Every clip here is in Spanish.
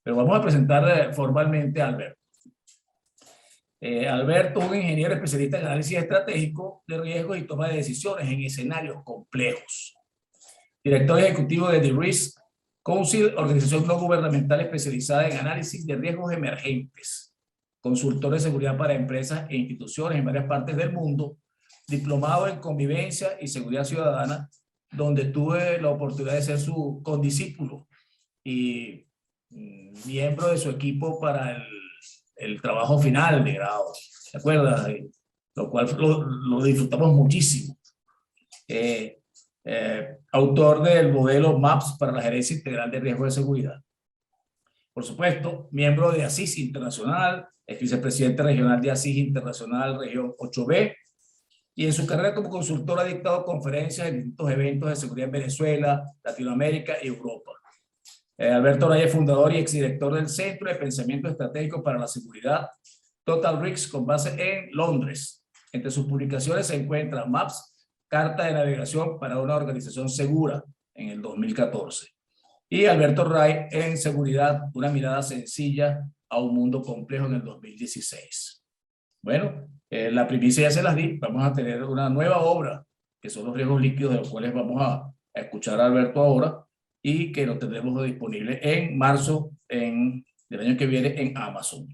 Pero vamos a presentar formalmente a Alberto. Alberto es un ingeniero especialista en análisis estratégico de riesgos y toma de decisiones en escenarios complejos. Director ejecutivo de The Risk Council, organización no gubernamental especializada en análisis de riesgos emergentes. Consultor de seguridad para empresas e instituciones en varias partes del mundo. Diplomado en convivencia y seguridad ciudadana, donde tuve la oportunidad de ser su condiscípulo y miembro de su equipo para el trabajo final de grado, ¿se acuerda? Lo cual lo disfrutamos muchísimo. Autor del modelo MAPS para la gerencia integral de riesgo de seguridad. Por supuesto, miembro de ASIS Internacional, es vicepresidente regional de ASIS Internacional Región 8B, y en su carrera como consultor ha dictado conferencias en distintos eventos de seguridad en Venezuela, Latinoamérica y Europa. Alberto Raya es fundador y exdirector del Centro de Pensamiento Estratégico para la Seguridad, Total Risks, con base en Londres. Entre sus publicaciones se encuentra MAPS, Carta de Navegación para una Organización Segura, en el 2014. Y Alberto Ray en Seguridad, una mirada sencilla a un mundo complejo, en el 2016. Bueno, la primicia ya se las di. Vamos a tener una nueva obra, que son los riesgos líquidos, de los cuales vamos a escuchar a Alberto ahora, y que lo tendremos disponible en marzo del año que viene en Amazon.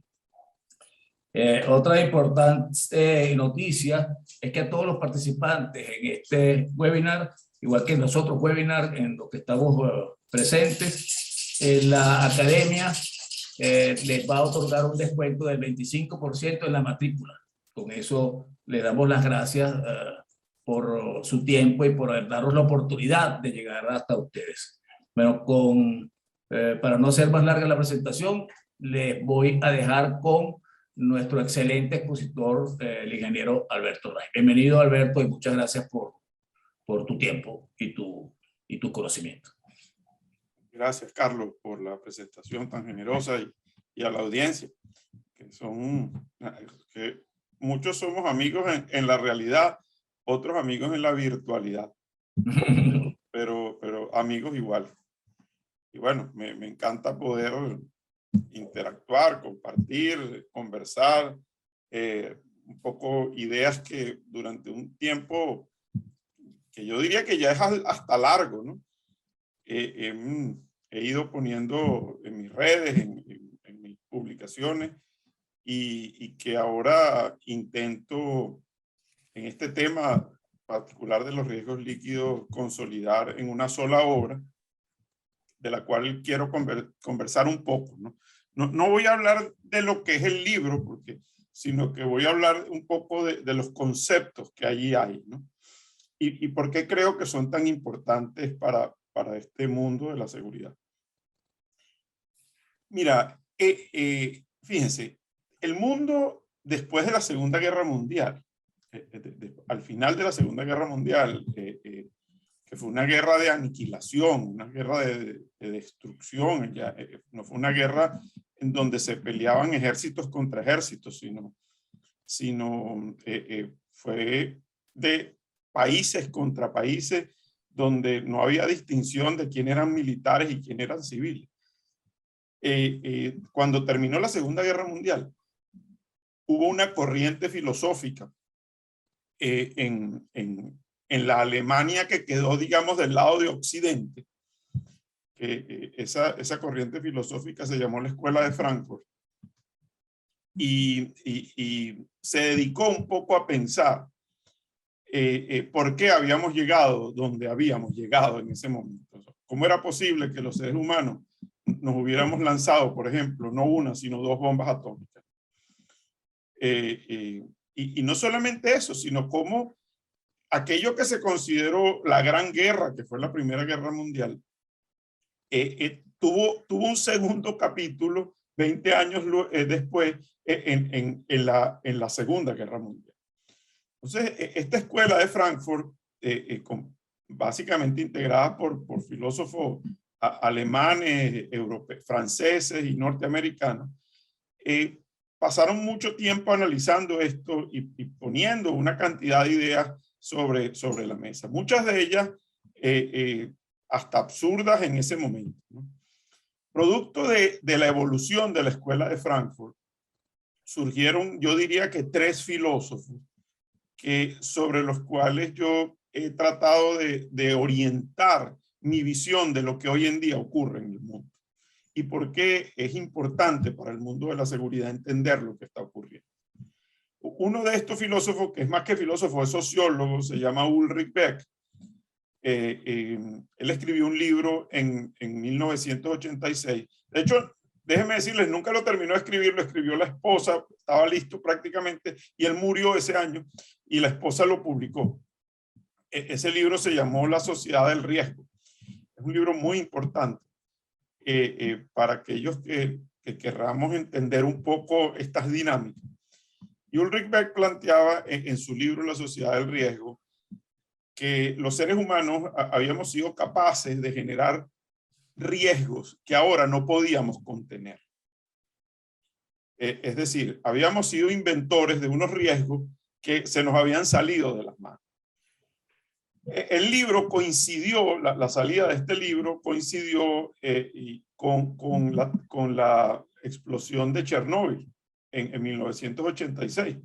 Otra importante noticia es que a todos los participantes en este webinar, igual que en los otros webinars en los que estamos presentes, la academia les va a otorgar un descuento del 25% en la matrícula. Con eso le damos las gracias por su tiempo y por darnos la oportunidad de llegar hasta ustedes. Bueno, para no hacer más larga la presentación, les voy a dejar con nuestro excelente expositor, el ingeniero Alberto Ray. Bienvenido, Alberto, y muchas gracias por tu tiempo y tu conocimiento. Gracias, Carlos, por la presentación tan generosa y a la audiencia, que muchos somos amigos en la realidad, otros amigos en la virtualidad, pero amigos igual. Y bueno, me encanta poder interactuar, compartir, conversar, un poco ideas que durante un tiempo que yo diría que ya es hasta largo, ¿no? He ido poniendo en mis redes, en mis publicaciones, y que ahora intento en este tema particular de los riesgos líquidos consolidar en una sola obra, de la cual quiero conversar un poco, ¿no? No voy a hablar de lo que es el libro, sino que voy a hablar un poco de los conceptos que allí hay, ¿no? Y por qué creo que son tan importantes para este mundo de la seguridad. Mira, fíjense, el mundo después de la Segunda Guerra Mundial, al final de la Segunda Guerra Mundial, que fue una guerra de aniquilación, una guerra de destrucción, no fue una guerra en donde se peleaban ejércitos contra ejércitos, sino fue de países contra países, donde no había distinción de quién eran militares y quién eran civiles. Cuando terminó la Segunda Guerra Mundial, hubo una corriente filosófica en la Alemania que quedó, digamos, del lado de Occidente. Esa corriente filosófica se llamó la Escuela de Frankfurt. Y se dedicó un poco a pensar por qué habíamos llegado donde habíamos llegado en ese momento. ¿Cómo era posible que los seres humanos nos hubiéramos lanzado, por ejemplo, no una, sino 2 bombas atómicas? Y no solamente eso, sino cómo aquello que se consideró la Gran Guerra, que fue la Primera Guerra Mundial, tuvo un segundo capítulo 20 años después en la Segunda Guerra Mundial. Entonces, esta escuela de Frankfurt, básicamente integrada por filósofos alemanes, franceses y norteamericanos, pasaron mucho tiempo analizando esto y poniendo una cantidad de ideas sobre la mesa. Muchas de ellas hasta absurdas en ese momento, ¿no? Producto de la evolución de la Escuela de Frankfurt, surgieron, yo diría que 3 filósofos sobre los cuales yo he tratado de orientar mi visión de lo que hoy en día ocurre en el mundo y por qué es importante para el mundo de la seguridad entender lo que está ocurriendo. Uno de estos filósofos, que es más que filósofo, es sociólogo, se llama Ulrich Beck. Él escribió un libro en 1986. De hecho, déjenme decirles, nunca lo terminó de escribir, lo escribió la esposa, estaba listo prácticamente, y él murió ese año, y la esposa lo publicó. Ese libro se llamó La Sociedad del Riesgo. Es un libro muy importante para aquellos que querramos entender un poco estas dinámicas. Y Ulrich Beck planteaba en su libro La Sociedad del Riesgo que los seres humanos habíamos sido capaces de generar riesgos que ahora no podíamos contener. Es decir, habíamos sido inventores de unos riesgos que se nos habían salido de las manos. El libro coincidió, la salida de este libro coincidió con la explosión de Chernóbil en 1986.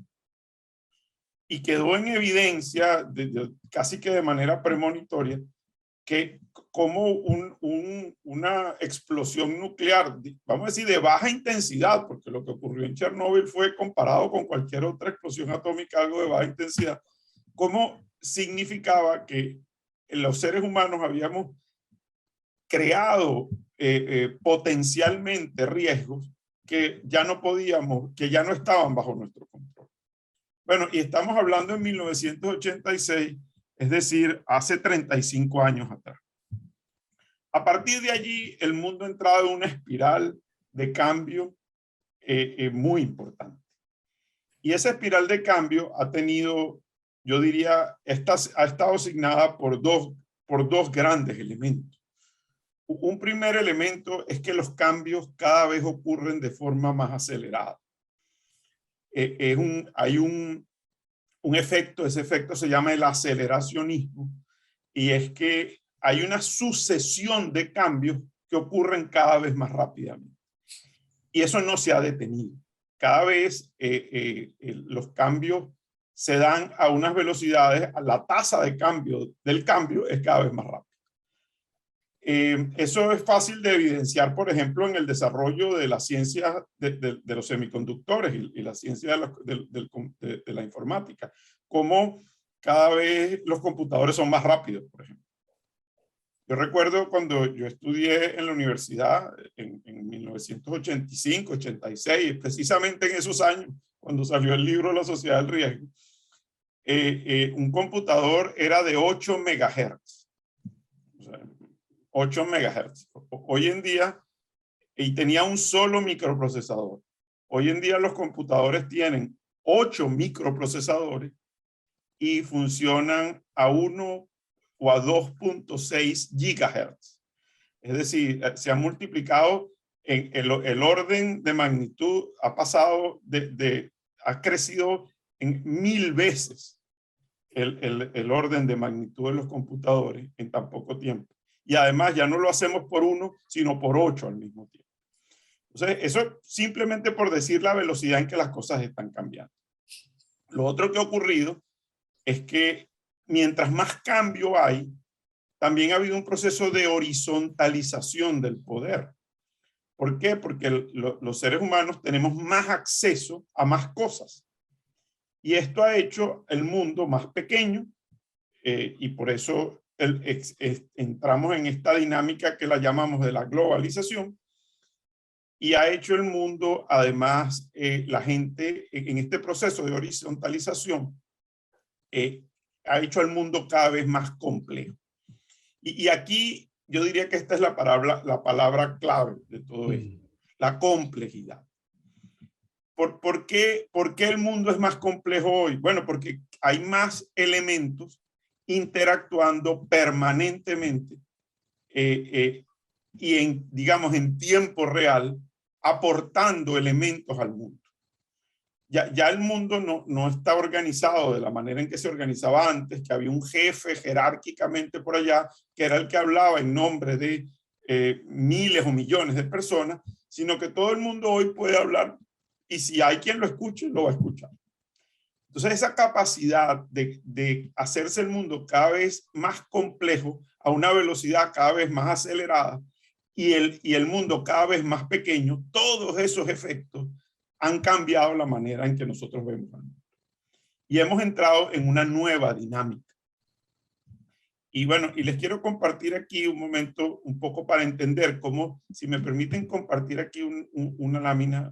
Y quedó en evidencia, casi que de manera premonitoria, que como una explosión nuclear, vamos a decir de baja intensidad, porque lo que ocurrió en Chernóbil fue comparado con cualquier otra explosión atómica, algo de baja intensidad, como significaba que los seres humanos habíamos creado potencialmente riesgos que ya no podíamos, que ya no estaban bajo nuestro control. Bueno, y estamos hablando en 1986, es decir, hace 35 años atrás. A partir de allí, el mundo ha entrado en una espiral de cambio muy importante. Y esa espiral de cambio ha tenido, yo diría, ha estado asignada por dos grandes elementos. Un primer elemento es que los cambios cada vez ocurren de forma más acelerada. Hay un efecto, ese efecto se llama el aceleracionismo, y es que hay una sucesión de cambios que ocurren cada vez más rápidamente. Y eso no se ha detenido. Cada vez los cambios se dan a unas velocidades, la tasa de del cambio es cada vez más rápida. Eso es fácil de evidenciar, por ejemplo, en el desarrollo de la ciencia de los semiconductores y la ciencia de la informática, como cada vez los computadores son más rápidos, por ejemplo. Yo recuerdo cuando yo estudié en la universidad en 1985, 86, precisamente en esos años, cuando salió el libro La Sociedad del Riesgo, un computador era de 8 megahertz. O sea, 8 megahertz. Hoy en día, y tenía un solo microprocesador. Hoy en día los computadores tienen 8 microprocesadores y funcionan a 1 o a 2.6 gigahertz. Es decir, se ha multiplicado en el orden de magnitud, ha pasado ha crecido en 1000 veces el orden de magnitud de los computadores en tan poco tiempo. Y además ya no lo hacemos por 1, sino por 8 al mismo tiempo. Entonces, eso simplemente por decir la velocidad en que las cosas están cambiando. Lo otro que ha ocurrido es que mientras más cambio hay, también ha habido un proceso de horizontalización del poder. ¿Por qué? Porque los seres humanos tenemos más acceso a más cosas. Y esto ha hecho el mundo más pequeño y por eso entramos en esta dinámica que la llamamos de la globalización, y ha hecho el mundo, además, la gente en este proceso de horizontalización, ha hecho al mundo cada vez más complejo. Y aquí yo diría que esta es la palabra clave de todo esto, la complejidad. ¿Por qué el mundo es más complejo hoy? Bueno, porque hay más elementos interactuando permanentemente y digamos, en tiempo real, aportando elementos al mundo. Ya el mundo no está organizado de la manera en que se organizaba antes, que había un jefe jerárquicamente por allá, que era el que hablaba en nombre de miles o millones de personas, sino que todo el mundo hoy puede hablar y si hay quien lo escuche, lo va a escuchar. Entonces esa capacidad de hacerse el mundo cada vez más complejo a una velocidad cada vez más acelerada y el mundo cada vez más pequeño, todos esos efectos han cambiado la manera en que nosotros vemos al mundo. Y hemos entrado en una nueva dinámica. Y bueno, y les quiero compartir aquí un momento un poco para entender cómo, si me permiten compartir aquí una lámina,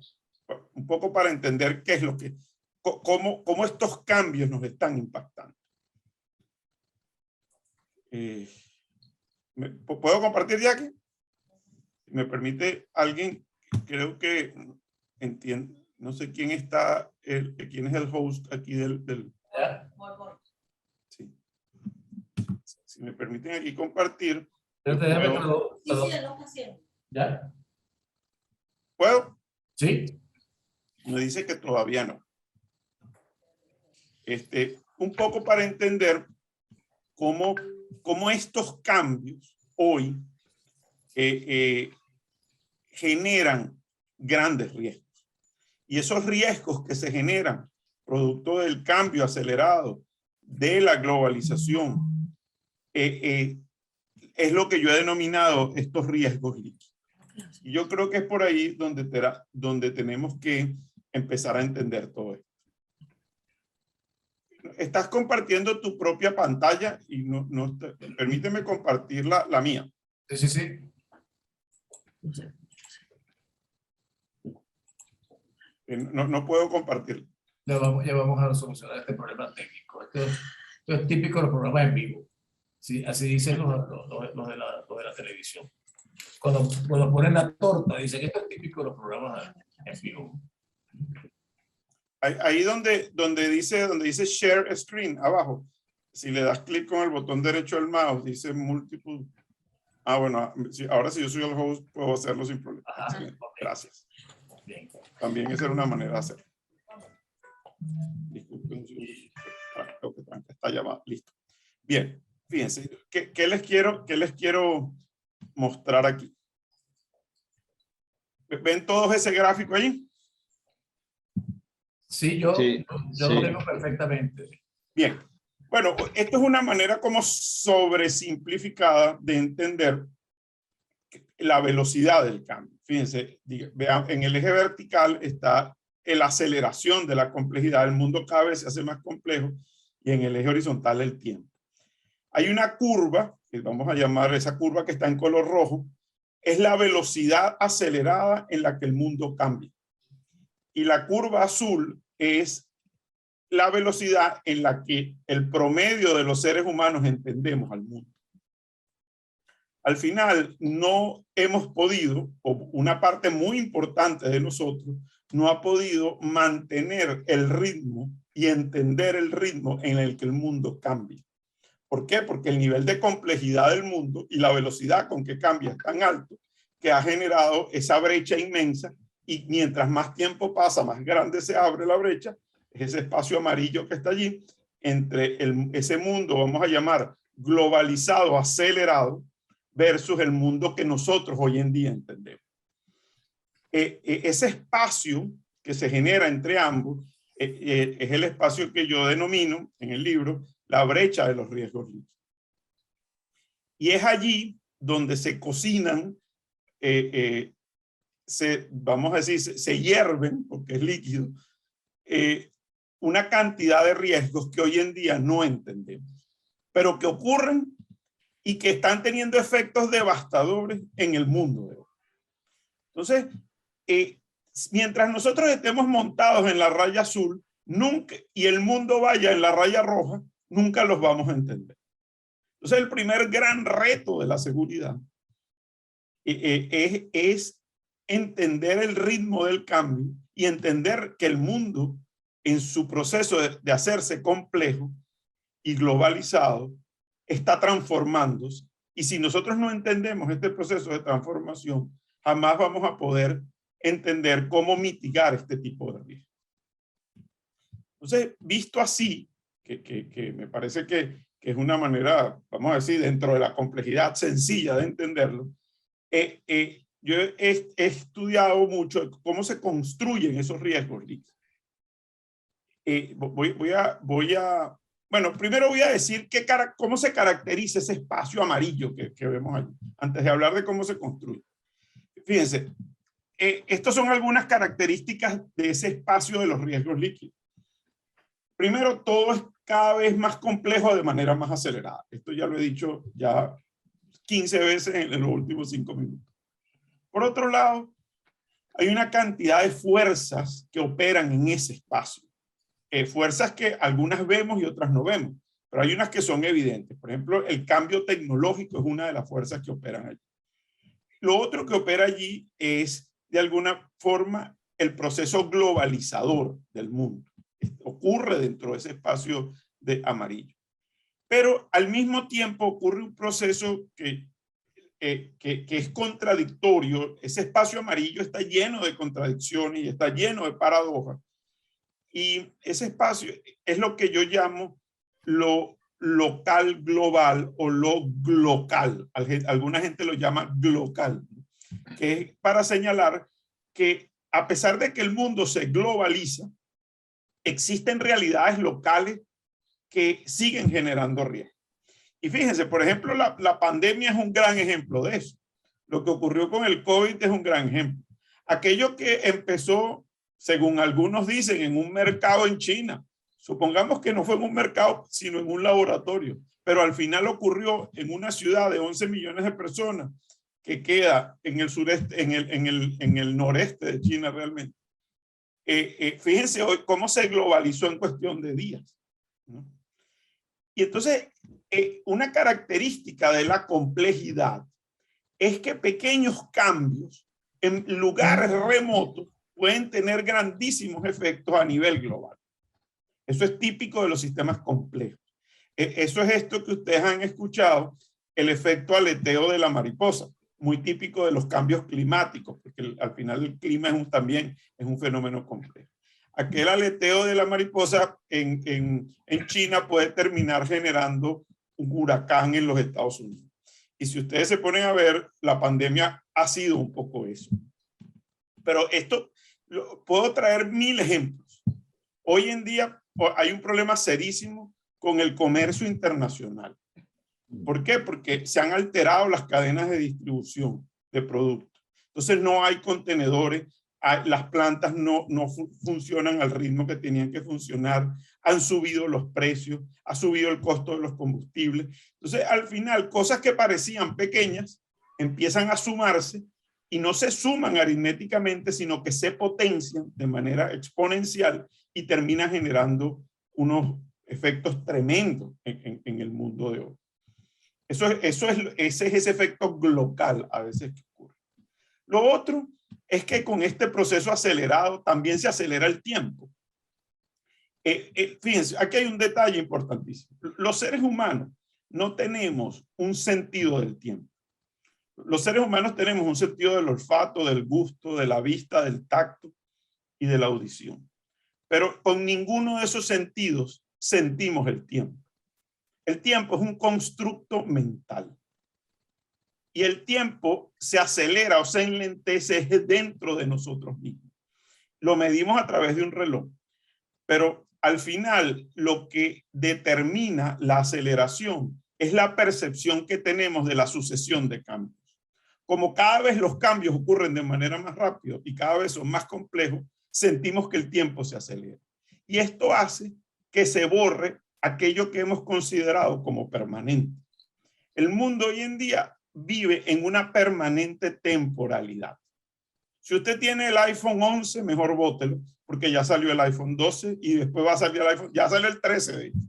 un poco para entender qué es lo que, cómo estos cambios nos están impactando. ¿Puedo compartir ya aquí? ¿Me permite alguien? Creo que entiendo, no sé quién está, quién es el host aquí del sí. Si me permiten aquí compartir. ¿Ya? ¿Puedo? Sí. Me dice que todavía no. Un poco para entender cómo estos cambios hoy generan grandes riesgos. Y esos riesgos que se generan producto del cambio acelerado de la globalización es lo que yo he denominado estos riesgos líquidos. Y yo creo que es por ahí donde tenemos que empezar a entender todo esto. Estás compartiendo tu propia pantalla y permíteme compartir la mía. Sí, sí, sí. No puedo compartir. Ya vamos a solucionar este problema técnico. Esto es típico de los programas en vivo. Sí, así dicen los de la televisión. Cuando ponen la torta, dicen que esto es típico de los programas en vivo. Ahí donde dice Share Screen, abajo, si le das clic con el botón derecho del mouse, dice Multiple. Ah, bueno, ahora si yo soy el host, puedo hacerlo sin problema. Ajá, okay. Gracias. Bien. También esa era una manera de hacerlo. Disculpen, creo que está llamada. Listo. Bien, fíjense, ¿qué les quiero mostrar aquí? ¿Ven todos ese gráfico allí? Sí, yo lo tengo perfectamente. Bien. Bueno, esto es una manera como sobresimplificada de entender la velocidad del cambio. Fíjense, vean, en el eje vertical está la aceleración de la complejidad. El mundo cada vez se hace más complejo y en el eje horizontal el tiempo. Hay una curva, que vamos a llamar esa curva que está en color rojo, es la velocidad acelerada en la que el mundo cambia. Y la curva azul es la velocidad en la que el promedio de los seres humanos entendemos al mundo. Al final no hemos podido, o una parte muy importante de nosotros, no ha podido mantener el ritmo y entender el ritmo en el que el mundo cambia. ¿Por qué? Porque el nivel de complejidad del mundo y la velocidad con que cambia es tan alto que ha generado esa brecha inmensa y mientras más tiempo pasa, más grande se abre la brecha, es ese espacio amarillo que está allí, entre ese mundo, vamos a llamar globalizado, acelerado, versus el mundo que nosotros hoy en día entendemos. Ese espacio que se genera entre ambos es el espacio que yo denomino en el libro la brecha de los riesgos líquidos. Y es allí donde se cocinan, vamos a decir, se hierven, porque es líquido, una cantidad de riesgos que hoy en día no entendemos, pero que ocurren y que están teniendo efectos devastadores en el mundo de hoy. Entonces, mientras nosotros estemos montados en la raya azul nunca, y el mundo vaya en la raya roja, nunca los vamos a entender. Entonces, el primer gran reto de la seguridad es entender el ritmo del cambio y entender que el mundo en su proceso de hacerse complejo y globalizado está transformándose. Y si nosotros no entendemos este proceso de transformación, jamás vamos a poder entender cómo mitigar este tipo de riesgos. Entonces, visto así, que me parece que es una manera, vamos a decir, dentro de la complejidad sencilla de entenderlo, Yo he estudiado mucho cómo se construyen esos riesgos líquidos. Bueno, primero voy a decir cómo se caracteriza ese espacio amarillo que vemos allí, antes de hablar de cómo se construye. Fíjense, estas son algunas características de ese espacio de los riesgos líquidos. Primero, todo es cada vez más complejo de manera más acelerada. Esto ya lo he dicho ya 15 veces en los últimos 5 minutos. Por otro lado, hay una cantidad de fuerzas que operan en ese espacio. Fuerzas que algunas vemos y otras no vemos, pero hay unas que son evidentes. Por ejemplo, el cambio tecnológico es una de las fuerzas que operan allí. Lo otro que opera allí es, de alguna forma, el proceso globalizador del mundo. Ocurre dentro de ese espacio de amarillo. Pero al mismo tiempo ocurre un proceso que es contradictorio. Ese espacio amarillo está lleno de contradicciones y está lleno de paradojas. Y ese espacio es lo que yo llamo lo local global o lo glocal. Alguna gente lo llama glocal, que es para señalar que a pesar de que el mundo se globaliza, existen realidades locales que siguen generando riesgo. Y fíjense, por ejemplo, la pandemia es un gran ejemplo de eso. Lo que ocurrió con el COVID es un gran ejemplo. Aquello que empezó, según algunos dicen, en un mercado en China. Supongamos que no fue en un mercado, sino en un laboratorio. Pero al final ocurrió en una ciudad de 11 millones de personas que queda en el sureste, en el noreste de China realmente. Fíjense hoy cómo se globalizó en cuestión de días, ¿no? Y entonces, una característica de la complejidad es que pequeños cambios en lugares remotos pueden tener grandísimos efectos a nivel global. Eso es típico de los sistemas complejos. Eso es esto que ustedes han escuchado, el efecto aleteo de la mariposa, muy típico de los cambios climáticos, porque al final el clima también es un fenómeno complejo. Aquel aleteo de la mariposa en China puede terminar generando un huracán en los Estados Unidos. Y si ustedes se ponen a ver, la pandemia ha sido un poco eso. Pero esto, puedo traer 1000 ejemplos. Hoy en día hay un problema serísimo con el comercio internacional. ¿Por qué? Porque se han alterado las cadenas de distribución de productos. Entonces no hay contenedores, las plantas no funcionan al ritmo que tenían que funcionar, han subido los precios, ha subido el costo de los combustibles. Entonces al final cosas que parecían pequeñas empiezan a sumarse y no se suman aritméticamente, sino que se potencian de manera exponencial y terminan generando unos efectos tremendos en el mundo de hoy. Ese es ese efecto glocal a veces que ocurre. Lo otro es que con este proceso acelerado también se acelera el tiempo. Fíjense, aquí hay un detalle importantísimo. Los seres humanos no tenemos un sentido del tiempo. Los seres humanos tenemos un sentido del olfato, del gusto, de la vista, del tacto y de la audición. Pero con ninguno de esos sentidos sentimos el tiempo. El tiempo es un constructo mental. Y el tiempo se acelera o se enlentece dentro de nosotros mismos. Lo medimos a través de un reloj. Pero al final, lo que determina la aceleración es la percepción que tenemos de la sucesión de cambios. Como cada vez los cambios ocurren de manera más rápida y cada vez son más complejos, sentimos que el tiempo se acelera. Y esto hace que se borre aquello que hemos considerado como permanente. El mundo hoy en día vive en una permanente temporalidad. Si usted tiene el iPhone 11, mejor bótelo, porque ya salió el iPhone 12 y después va a salir el iPhone, ya sale el 13 de hecho.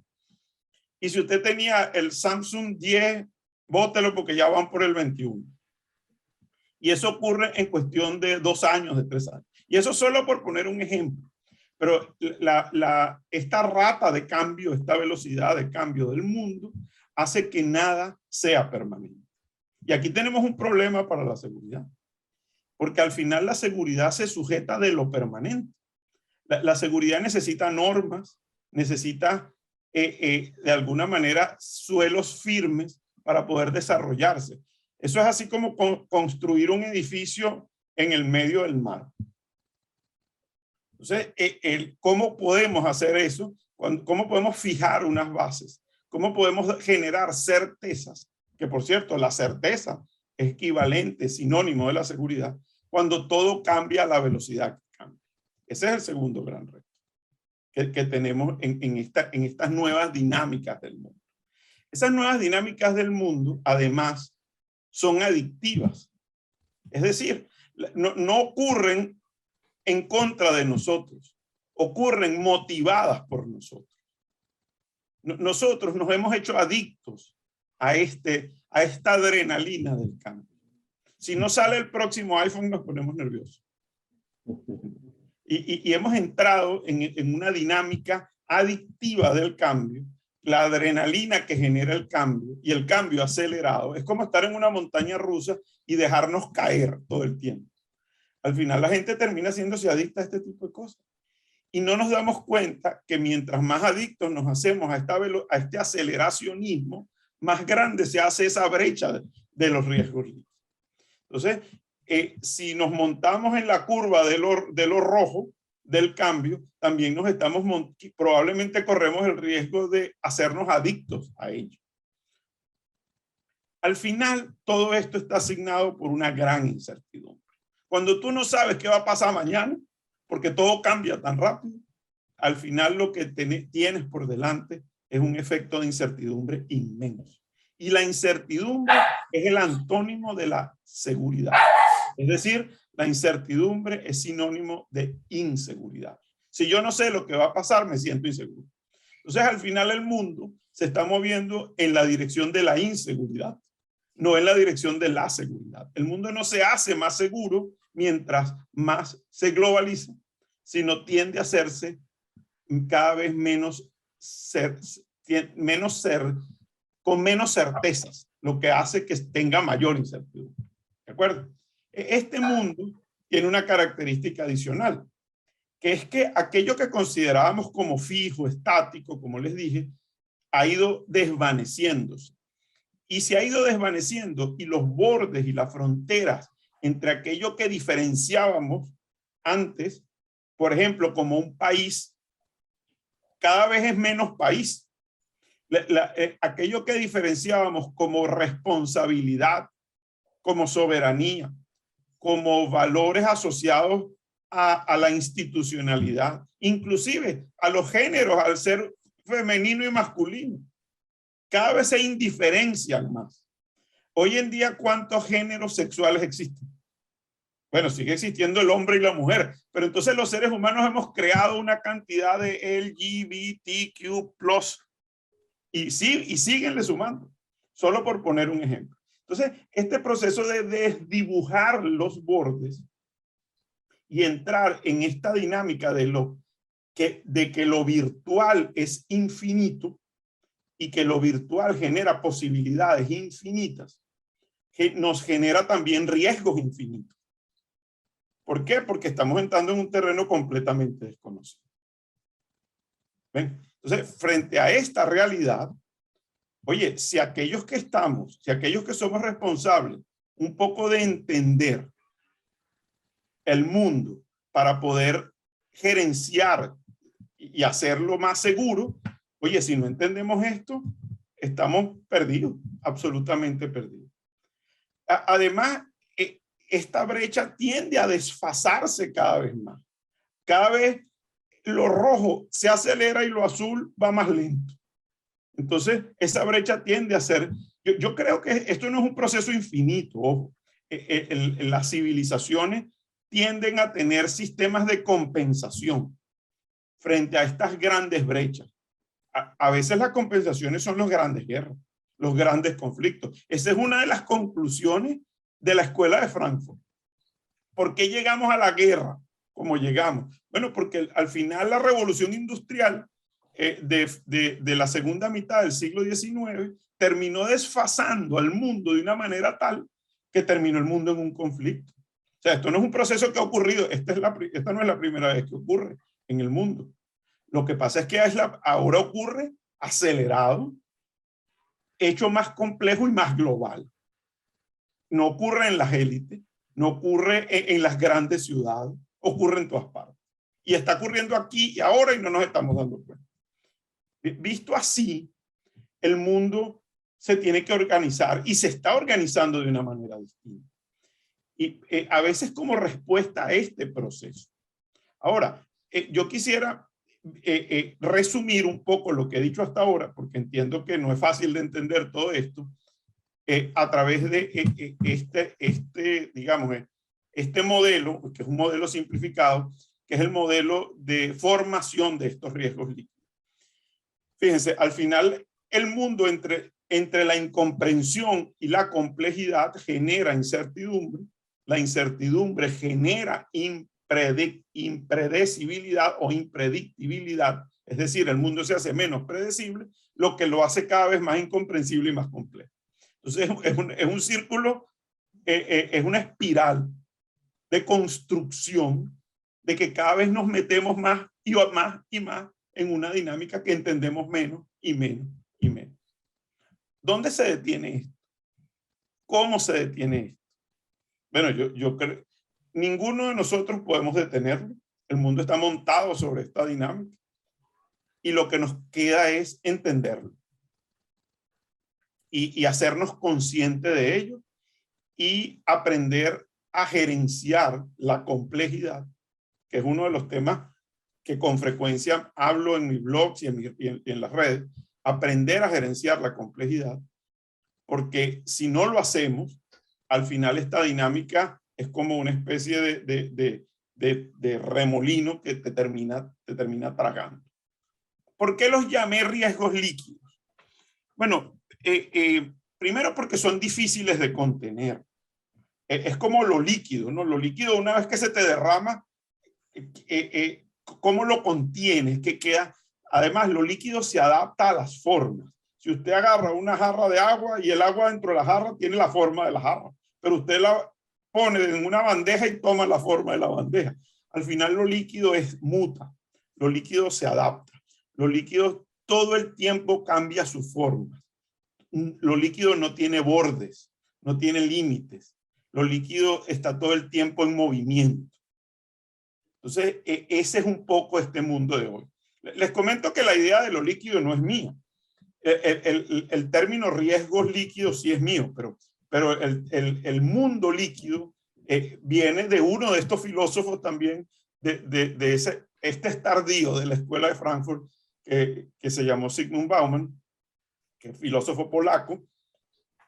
Y si usted tenía el Samsung 10, bótelo porque ya van por el 21. Y eso ocurre en cuestión de 2 años, de 3 años. Y eso solo por poner un ejemplo. Pero esta rata de cambio, esta velocidad de cambio del mundo, hace que nada sea permanente. Y aquí tenemos un problema para la seguridad. Porque al final la seguridad se sujeta de lo permanente. La seguridad necesita normas, necesita de alguna manera suelos firmes para poder desarrollarse. Eso es así como construir un edificio en el medio del mar. Entonces, ¿cómo podemos hacer eso? ¿Cómo podemos fijar unas bases? ¿Cómo podemos generar certezas? Que por cierto, la certeza es equivalente, sinónimo de la seguridad, cuando todo cambia a la velocidad que cambia. Ese es el segundo gran reto que tenemos en estas nuevas dinámicas del mundo. Esas nuevas dinámicas del mundo, además, son adictivas. Es decir, no ocurren en contra de nosotros, ocurren motivadas por nosotros. Nosotros nos hemos hecho adictos a esta adrenalina del cambio. Si no sale el próximo iPhone, nos ponemos nerviosos. Y hemos entrado en una dinámica adictiva del cambio. La adrenalina que genera el cambio y el cambio acelerado es como estar en una montaña rusa y dejarnos caer todo el tiempo. Al final la gente termina haciéndose adicta a este tipo de cosas. Y no nos damos cuenta que mientras más adictos nos hacemos a este aceleracionismo, más grande se hace esa brecha de los riesgos. Entonces, si nos montamos en la curva de lo rojo del cambio, también probablemente corremos el riesgo de hacernos adictos a ello. Al final, todo esto está asignado por una gran incertidumbre. Cuando tú no sabes qué va a pasar mañana, porque todo cambia tan rápido, al final lo que tienes por delante es un efecto de incertidumbre inmenso. Y la incertidumbre es el antónimo de la seguridad. Es decir, la incertidumbre es sinónimo de inseguridad. Si yo no sé lo que va a pasar, me siento inseguro. Entonces, al final el mundo se está moviendo en la dirección de la inseguridad, no en la dirección de la seguridad. El mundo no se hace más seguro mientras más se globaliza, sino tiende a hacerse cada vez con menos certezas, lo que hace que tenga mayor incertidumbre. ¿De acuerdo? Este mundo tiene una característica adicional, que es que aquello que considerábamos como fijo, estático, como les dije, ha ido desvaneciéndose. Y se ha ido desvaneciendo y los bordes y las fronteras entre aquello que diferenciábamos antes, por ejemplo, como un país, cada vez es menos país. Aquello que diferenciábamos como responsabilidad, como soberanía, como valores asociados a la institucionalidad, inclusive a los géneros, al ser femenino y masculino. Cada vez se indiferencian más. Hoy en día, ¿cuántos géneros sexuales existen? Bueno, sigue existiendo el hombre y la mujer, pero entonces los seres humanos hemos creado una cantidad de LGBTQ+, y síguenle sumando, solo por poner un ejemplo. Entonces, este proceso de desdibujar los bordes y entrar en esta dinámica de que lo virtual es infinito y que lo virtual genera posibilidades infinitas, que nos genera también riesgos infinitos. ¿Por qué? Porque estamos entrando en un terreno completamente desconocido. ¿Ven? Entonces, frente a esta realidad, oye, si aquellos que somos responsables un poco de entender el mundo para poder gerenciar y hacerlo más seguro, oye, si no entendemos esto, estamos perdidos, absolutamente perdidos. Además, esta brecha tiende a desfasarse cada vez más. Cada vez lo rojo se acelera y lo azul va más lento. Entonces, esa brecha tiende a ser... Yo creo que esto no es un proceso infinito, ojo. Las civilizaciones tienden a tener sistemas de compensación frente a estas grandes brechas. A veces las compensaciones son las grandes guerras, los grandes conflictos. Esa es una de las conclusiones de la Escuela de Frankfurt. ¿Por qué llegamos a la guerra como llegamos? Bueno, porque al final la revolución industrial de la segunda mitad del siglo XIX terminó desfasando al mundo de una manera tal que terminó el mundo en un conflicto. O sea, esto no es un proceso que ha ocurrido, esta no es la primera vez que ocurre en el mundo. Lo que pasa es que ahora ocurre acelerado, hecho más complejo y más global. no ocurre en las élites, no ocurre en las grandes ciudades, ocurre en todas partes. Y está ocurriendo aquí y ahora y no nos estamos dando cuenta. Visto así, el mundo se tiene que organizar y se está organizando de una manera distinta. Y a veces como respuesta a este proceso. Ahora, yo quisiera resumir un poco lo que he dicho hasta ahora, porque entiendo que no es fácil de entender todo esto, a través de digamos, este modelo, que es un modelo simplificado, que es el modelo de formación de estos riesgos líquidos. Fíjense, al final el mundo entre la incomprensión y la complejidad genera incertidumbre, la incertidumbre genera impredecibilidad o impredictibilidad, es decir, el mundo se hace menos predecible, lo que lo hace cada vez más incomprensible y más complejo. Entonces es un círculo, es una espiral de construcción de que cada vez nos metemos más y más y más en una dinámica que entendemos menos y menos y menos. ¿Dónde se detiene esto? ¿Cómo se detiene esto? Bueno, yo creo, ninguno de nosotros podemos detenerlo. El mundo está montado sobre esta dinámica y lo que nos queda es entenderlo y hacernos conscientes de ello y aprender a gerenciar la complejidad, que es uno de los temas que con frecuencia hablo en mis blogs y en las redes. Aprender a gerenciar la complejidad, porque si no lo hacemos, al final esta dinámica es como una especie de remolino que te termina tragando. ¿Por qué los llamé riesgos líquidos? Bueno, primero porque son difíciles de contener. Es como lo líquido, ¿no? Lo líquido, una vez que se te derrama, ¿cómo lo contienes? ¿Qué queda? Además, lo líquido se adapta a las formas. Si usted agarra una jarra de agua y el agua dentro de la jarra tiene la forma de la jarra, pero usted la pone en una bandeja y toma la forma de la bandeja. Al final lo líquido es muta, lo líquido se adapta, lo líquido todo el tiempo cambia su forma. Lo líquido no tiene bordes, no tiene límites. Lo líquido está todo el tiempo en movimiento. Entonces, ese es un poco este mundo de hoy. Les comento que la idea de lo líquido no es mía. El término riesgos líquidos sí es mío, pero el mundo líquido viene de uno de estos filósofos también, este es tardío de la escuela de Frankfurt, que se llamó Zygmunt Bauman, que es filósofo polaco,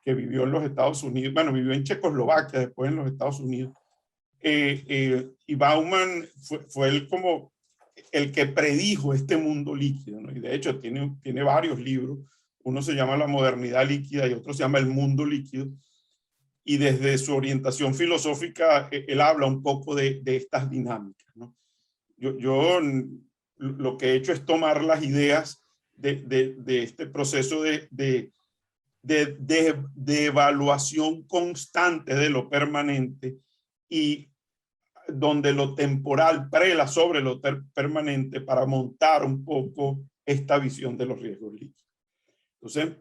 que vivió en los Estados Unidos, bueno, vivió en Checoslovaquia, después en los Estados Unidos. Y Bauman fue él como el que predijo este mundo líquido, ¿no? Y de hecho tiene varios libros. Uno se llama La modernidad líquida y otro se llama El mundo líquido. Y desde su orientación filosófica, él habla un poco de estas dinámicas, ¿no? Yo lo que he hecho es tomar las ideas de este proceso de evaluación constante de lo permanente y donde lo temporal prela sobre lo permanente para montar un poco esta visión de los riesgos líquidos. Entonces,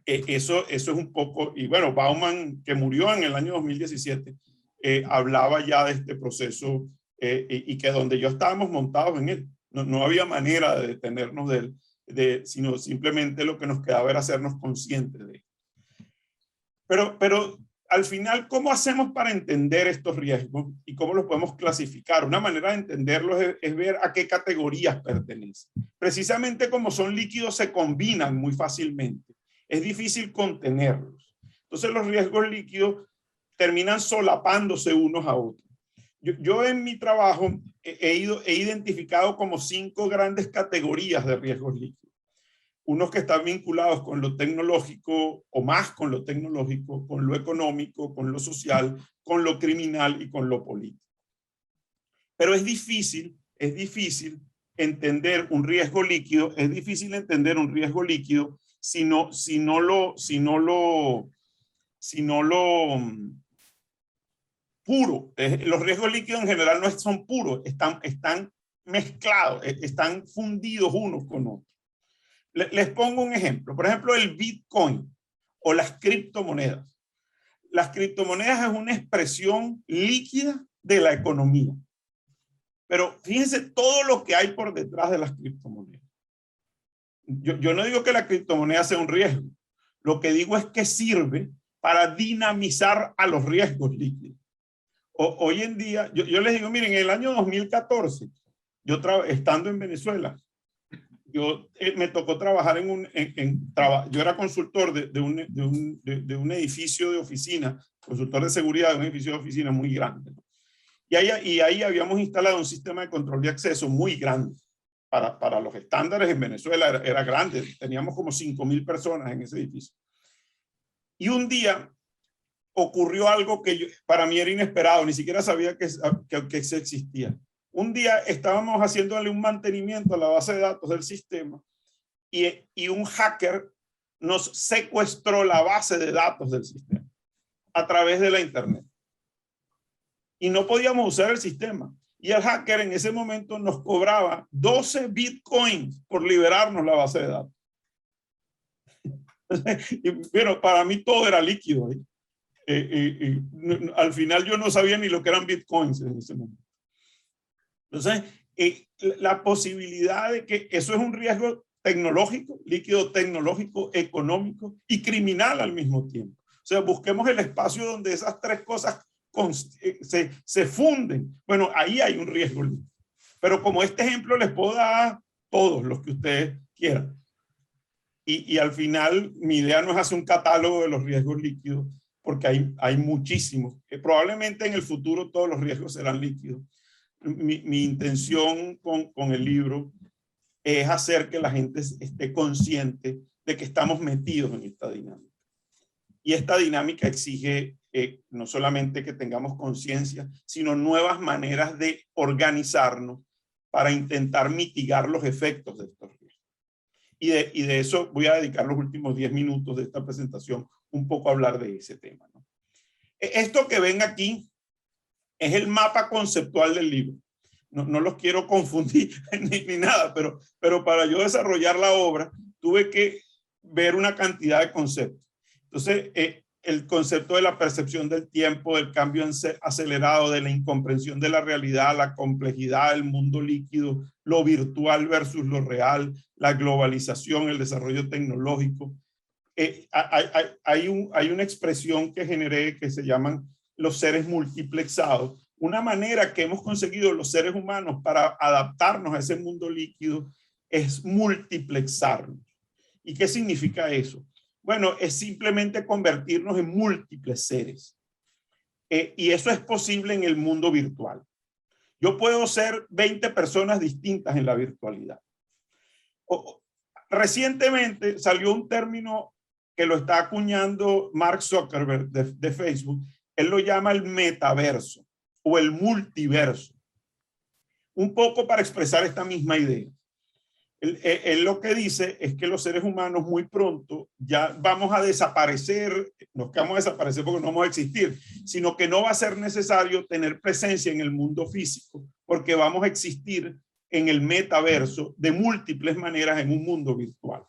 eso es un poco, y bueno, Bauman, que murió en el año 2017, hablaba ya de este proceso y que donde yo estábamos montados en él, no había manera de detenernos de él, sino simplemente lo que nos quedaba era hacernos conscientes de él. Pero al final, ¿cómo hacemos para entender estos riesgos y cómo los podemos clasificar? Una manera de entenderlos es ver a qué categorías pertenecen. Precisamente como son líquidos, se combinan muy fácilmente. Es difícil contenerlos. Entonces los riesgos líquidos terminan solapándose unos a otros. Yo en mi trabajo he identificado como 5 grandes categorías de riesgos líquidos. Unos que están vinculados con lo tecnológico o más con lo tecnológico, con lo económico, con lo social, con lo criminal y con lo político. Pero es difícil entender un riesgo líquido, si no lo puro. Los riesgos líquidos en general no son puros, están mezclados, están fundidos unos con otros. Les pongo un ejemplo. Por ejemplo, el Bitcoin o las criptomonedas. las criptomonedas es una expresión líquida de la economía. Pero fíjense todo lo que hay por detrás de las criptomonedas. Yo no digo que la criptomoneda sea un riesgo. Lo que digo es que sirve para dinamizar a los riesgos líquidos. Hoy en día, yo les digo, miren, en el año 2014, yo estando en Venezuela, me tocó trabajar yo era consultor de un edificio de oficina, consultor de seguridad de un edificio de oficina muy grande, ¿no? Y ahí habíamos instalado un sistema de control de acceso muy grande. Para los estándares en Venezuela era grande. Teníamos como 5.000 personas en ese edificio. Y un día ocurrió algo que para mí era inesperado. Ni siquiera sabía que eso existía. Un día estábamos haciéndole un mantenimiento a la base de datos del sistema y un hacker nos secuestró la base de datos del sistema a través de la internet. Y no podíamos usar el sistema. Y el hacker en ese momento nos cobraba 12 bitcoins por liberarnos la base de datos. Y bueno, para mí todo era líquido. Al final yo no sabía ni lo que eran bitcoins en ese momento. Entonces, la posibilidad de que eso es un riesgo tecnológico, líquido tecnológico, económico y criminal al mismo tiempo. O sea, busquemos el espacio donde esas tres cosas se funden. Bueno, ahí hay un riesgo. Pero como este ejemplo les puedo dar todos los que ustedes quieran. Y al final mi idea no es hacer un catálogo de los riesgos líquidos, porque hay muchísimos. Probablemente en el futuro todos los riesgos serán líquidos. Mi intención con el libro es hacer que la gente esté consciente de que estamos metidos en esta dinámica. Y esta dinámica exige no solamente que tengamos conciencia, sino nuevas maneras de organizarnos para intentar mitigar los efectos de estos riesgos. Y de eso voy a dedicar los últimos 10 minutos de esta presentación un poco a hablar de ese tema, ¿no? Esto que ven aquí es el mapa conceptual del libro. No los quiero confundir ni nada, pero para yo desarrollar la obra tuve que ver una cantidad de conceptos. Entonces, el concepto de la percepción del tiempo, del cambio acelerado, de la incomprensión de la realidad, la complejidad, el mundo líquido, lo virtual versus lo real, la globalización, el desarrollo tecnológico. Hay una expresión que generé que se llaman los seres multiplexados. Una manera que hemos conseguido los seres humanos para adaptarnos a ese mundo líquido es multiplexarnos. ¿Y qué significa eso? Bueno, es simplemente convertirnos en múltiples seres. Y eso es posible en el mundo virtual. Yo puedo ser 20 personas distintas en la virtualidad. Recientemente salió un término que lo está acuñando Mark Zuckerberg de Facebook. Él lo llama el metaverso o el multiverso. Un poco para expresar esta misma idea. Él lo que dice es que los seres humanos muy pronto ya vamos a desaparecer, no que vamos a desaparecer porque no vamos a existir, sino que no va a ser necesario tener presencia en el mundo físico porque vamos a existir en el metaverso de múltiples maneras en un mundo virtual.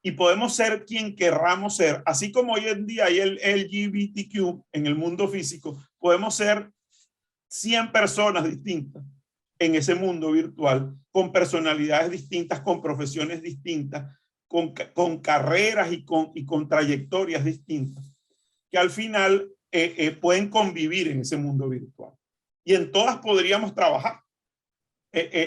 Y podemos ser quien querramos ser, así como hoy en día hay el LGBTQ en el mundo físico, podemos ser 100 personas distintas en ese mundo virtual, con personalidades distintas, con profesiones distintas, con carreras y con trayectorias distintas, que al final pueden convivir en ese mundo virtual. Y en todas podríamos trabajar.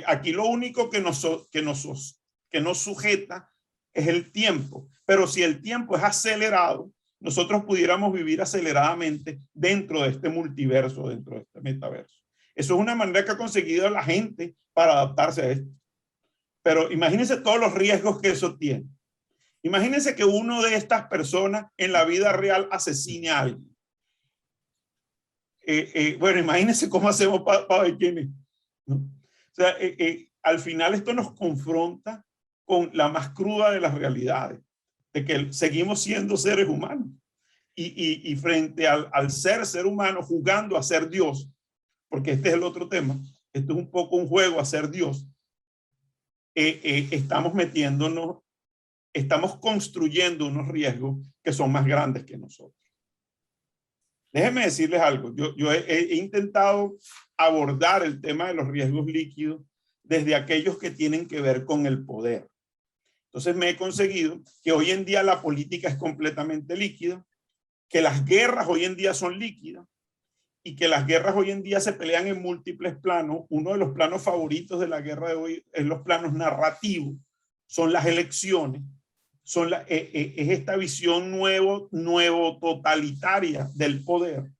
Aquí lo único que nos sujeta es el tiempo, pero si el tiempo es acelerado, nosotros pudiéramos vivir aceleradamente dentro de este multiverso, dentro de este metaverso. Eso es una manera que ha conseguido la gente para adaptarse a esto. Pero imagínense todos los riesgos que eso tiene. Imagínense que uno de estas personas en la vida real asesine a alguien. Bueno, imagínense cómo hacemos para ver quién es, ¿no? O sea, al final esto nos confronta con la más cruda de las realidades, de que seguimos siendo seres humanos. Y frente al ser humano jugando a ser Dios, porque este es el otro tema, esto es un poco un juego a ser Dios, estamos estamos construyendo unos riesgos que son más grandes que nosotros. Déjenme decirles algo. Yo he intentado abordar el tema de los riesgos líquidos desde aquellos que tienen que ver con el poder. Entonces me he conseguido que hoy en día la política es completamente líquida, que las guerras hoy en día son líquidas y que las guerras hoy en día se pelean en múltiples planos. Uno de los planos favoritos de la guerra de hoy es los planos narrativos, son las elecciones, es esta visión nuevo totalitaria del poder.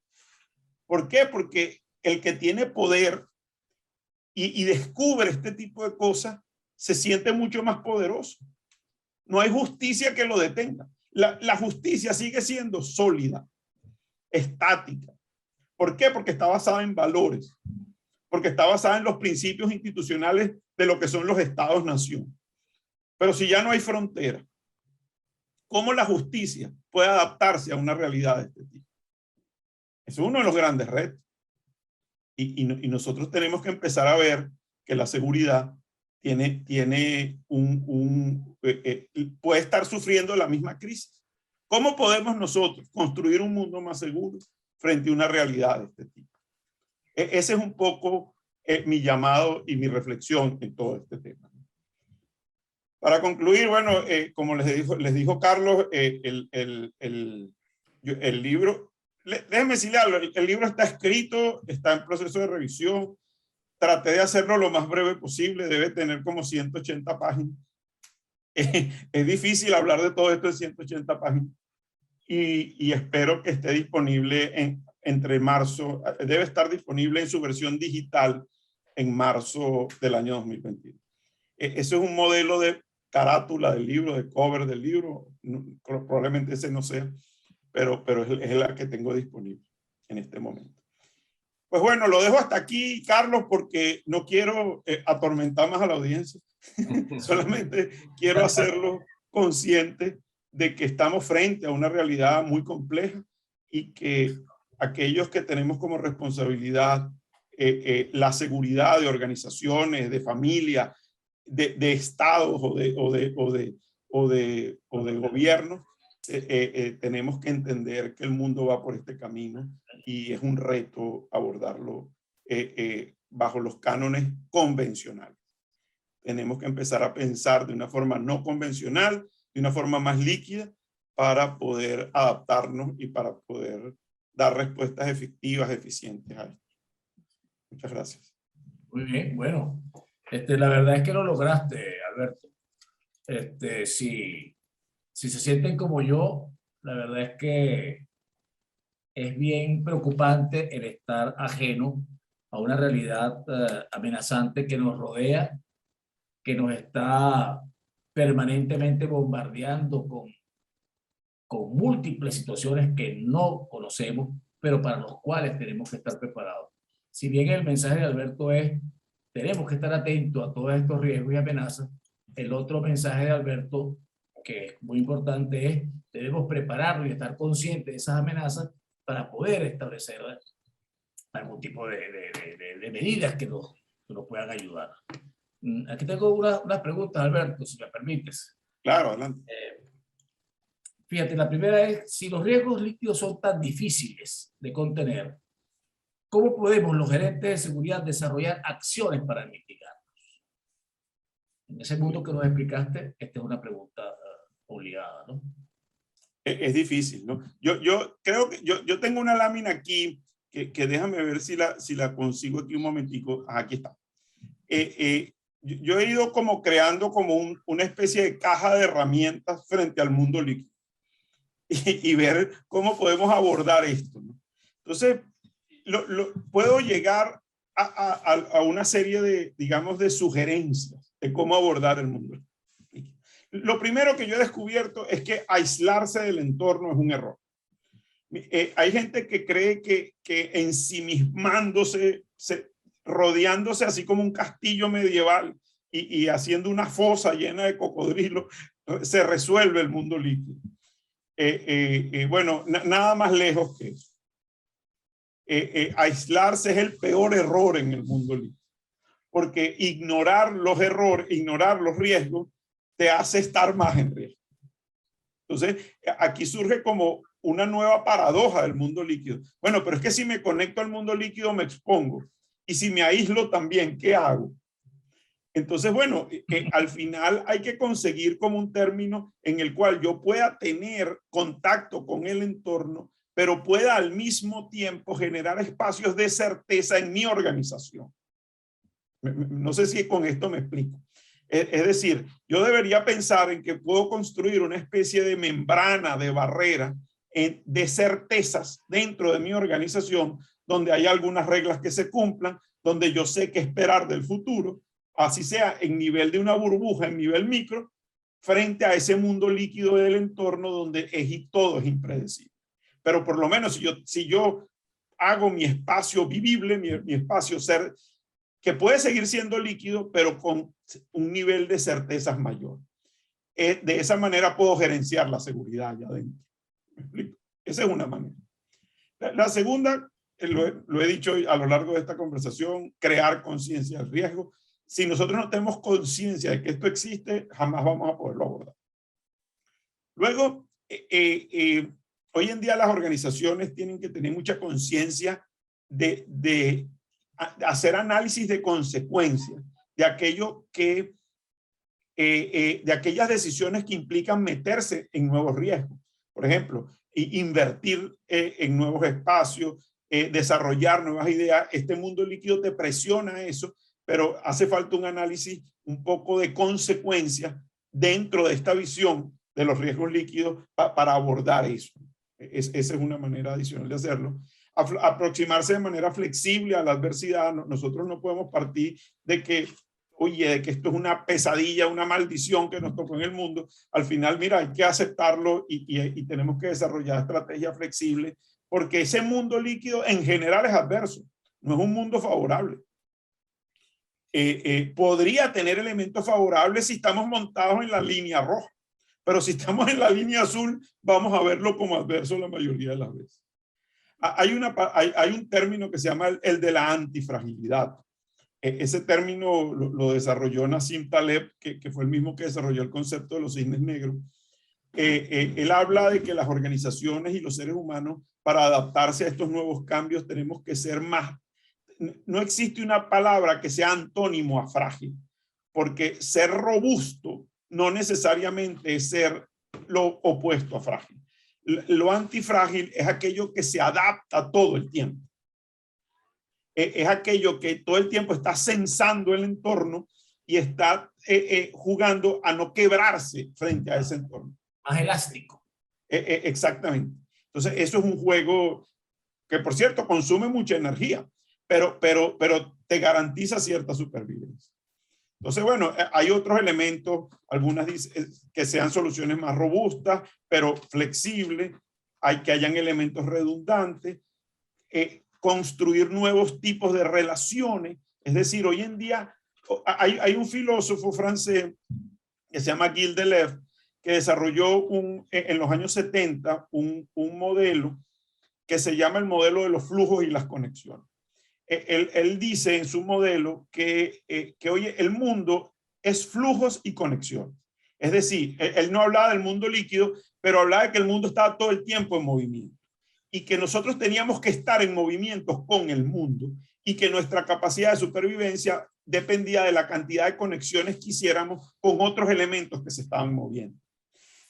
¿Por qué? Porque el que tiene poder y descubre este tipo de cosas se siente mucho más poderoso. No hay justicia que lo detenga. La justicia sigue siendo sólida, estática. ¿Por qué? Porque está basada en valores, porque está basada en los principios institucionales de lo que son los estados-nación. Pero si ya no hay frontera, ¿cómo la justicia puede adaptarse a una realidad de este tipo? Es uno de los grandes retos. Y nosotros tenemos que empezar a ver que la seguridad puede estar sufriendo la misma crisis. ¿Cómo podemos nosotros construir un mundo más seguro frente a una realidad de este tipo? Ese es un poco mi llamado y mi reflexión en todo este tema. Para concluir, bueno, como les dijo Carlos, el libro, déjenme decirle algo, el libro está escrito, está en proceso de revisión. Traté de hacerlo lo más breve posible, debe tener como 180 páginas. Es difícil hablar de todo esto en 180 páginas. Y espero que esté disponible entre marzo, debe estar disponible en su versión digital en marzo del año 2021. Eso es un modelo de carátula del libro, de cover del libro, probablemente ese no sea, pero es la que tengo disponible en este momento. Pues bueno, lo dejo hasta aquí, Carlos, porque no quiero atormentar más a la audiencia. Solamente quiero hacerlo consciente de que estamos frente a una realidad muy compleja y que aquellos que tenemos como responsabilidad la seguridad de organizaciones, de familias, de estados o de gobiernos, tenemos que entender que el mundo va por este camino y es un reto abordarlo bajo los cánones convencionales. Tenemos que empezar a pensar de una forma no convencional, de una forma más líquida, para poder adaptarnos y para poder dar respuestas efectivas, eficientes a esto. Muchas gracias. Muy bien, bueno, la verdad es que lo lograste, Alberto. Si se sienten como yo, la verdad es que es bien preocupante el estar ajeno a una realidad amenazante que nos rodea, que nos está permanentemente bombardeando con múltiples situaciones que no conocemos, pero para los cuales tenemos que estar preparados. Si bien el mensaje de Alberto es, tenemos que estar atentos a todos estos riesgos y amenazas, el otro mensaje de Alberto, que es muy importante, es, debemos prepararnos y estar conscientes de esas amenazas para poder establecer algún tipo de medidas que nos puedan ayudar. Aquí tengo unas preguntas, Alberto, si me permites. Claro, adelante. Fíjate, la primera es, si los riesgos líquidos son tan difíciles de contener, ¿cómo podemos los gerentes de seguridad desarrollar acciones para mitigarlos? En ese punto que nos explicaste, esta es una pregunta obligada, ¿no? Es difícil, ¿no? Yo creo que yo tengo una lámina aquí que déjame ver si la consigo aquí un momentico. Aquí está. Yo he ido como creando como una especie de caja de herramientas frente al mundo líquido y ver cómo podemos abordar esto, ¿no? Entonces, puedo llegar a una serie de, digamos, de sugerencias de cómo abordar el mundo líquido. Lo primero que yo he descubierto es que aislarse del entorno es un error. Hay gente que cree que ensimismándose, rodeándose así como un castillo medieval y haciendo una fosa llena de cocodrilos, se resuelve el mundo líquido. Bueno, nada más lejos que eso. Aislarse es el peor error en el mundo líquido, porque ignorar los errores, ignorar los riesgos, te hace estar más en riesgo. Entonces, aquí surge como una nueva paradoja del mundo líquido. Bueno, pero es que si me conecto al mundo líquido me expongo. Y si me aíslo también, ¿qué hago? Entonces, bueno, al final hay que conseguir como un término en el cual yo pueda tener contacto con el entorno, pero pueda al mismo tiempo generar espacios de certeza en mi organización. No sé si con esto me explico. Es decir, yo debería pensar en que puedo construir una especie de membrana, de barrera, de certezas dentro de mi organización, donde hay algunas reglas que se cumplan, donde yo sé qué esperar del futuro, así sea en nivel de una burbuja, en nivel micro, frente a ese mundo líquido del entorno donde todo es impredecible. Pero por lo menos si yo hago mi espacio vivible, mi espacio ser, que puede seguir siendo líquido, pero con un nivel de certezas mayor. De esa manera puedo gerenciar la seguridad allá adentro. ¿Me explico? Esa es una manera. La segunda, lo he dicho a lo largo de esta conversación, crear conciencia del riesgo. Si nosotros no tenemos conciencia de que esto existe, jamás vamos a poderlo abordar. Luego, hoy en día las organizaciones tienen que tener mucha conciencia de hacer análisis de consecuencias de aquello que, de aquellas decisiones que implican meterse en nuevos riesgos. Por ejemplo, invertir en nuevos espacios, desarrollar nuevas ideas. Este mundo líquido te presiona eso, pero hace falta un análisis un poco de consecuencias dentro de esta visión de los riesgos líquidos para abordar eso. Esa es una manera adicional de hacerlo. Aproximarse de manera flexible a la adversidad. Nosotros no podemos partir de que, oye, de que esto es una pesadilla, una maldición que nos tocó en el mundo. Al final, mira, hay que aceptarlo y tenemos que desarrollar estrategias flexibles, porque ese mundo líquido en general es adverso, no es un mundo favorable. Podría tener elementos favorables si estamos montados en la línea roja, pero si estamos en la línea azul, vamos a verlo como adverso la mayoría de las veces. Hay un término que se llama el de la antifragilidad. Ese término lo desarrolló Nassim Taleb, que fue el mismo que desarrolló el concepto de los cisnes negros. Él habla de que las organizaciones y los seres humanos, para adaptarse a estos nuevos cambios, tenemos que ser más. No existe una palabra que sea antónimo a frágil, porque ser robusto no necesariamente es ser lo opuesto a frágil. Lo antifrágil es aquello que se adapta todo el tiempo. Es aquello que todo el tiempo está sensando el entorno y está jugando a no quebrarse frente a ese entorno. Más elástico. Exactamente. Entonces, eso es un juego que, por cierto, consume mucha energía, pero te garantiza cierta supervivencia. Entonces, bueno, hay otros elementos, algunas dicen que sean soluciones más robustas, pero flexibles, que hayan elementos redundantes, construir nuevos tipos de relaciones. Es decir, hoy en día hay un filósofo francés que se llama Gilles Deleuze, que desarrolló en los años 70 un modelo que se llama el modelo de los flujos y las conexiones. Él dice en su modelo que oye, el mundo es flujos y conexiones. Es decir, él no hablaba del mundo líquido, pero hablaba de que el mundo estaba todo el tiempo en movimiento y que nosotros teníamos que estar en movimiento con el mundo y que nuestra capacidad de supervivencia dependía de la cantidad de conexiones que hiciéramos con otros elementos que se estaban moviendo.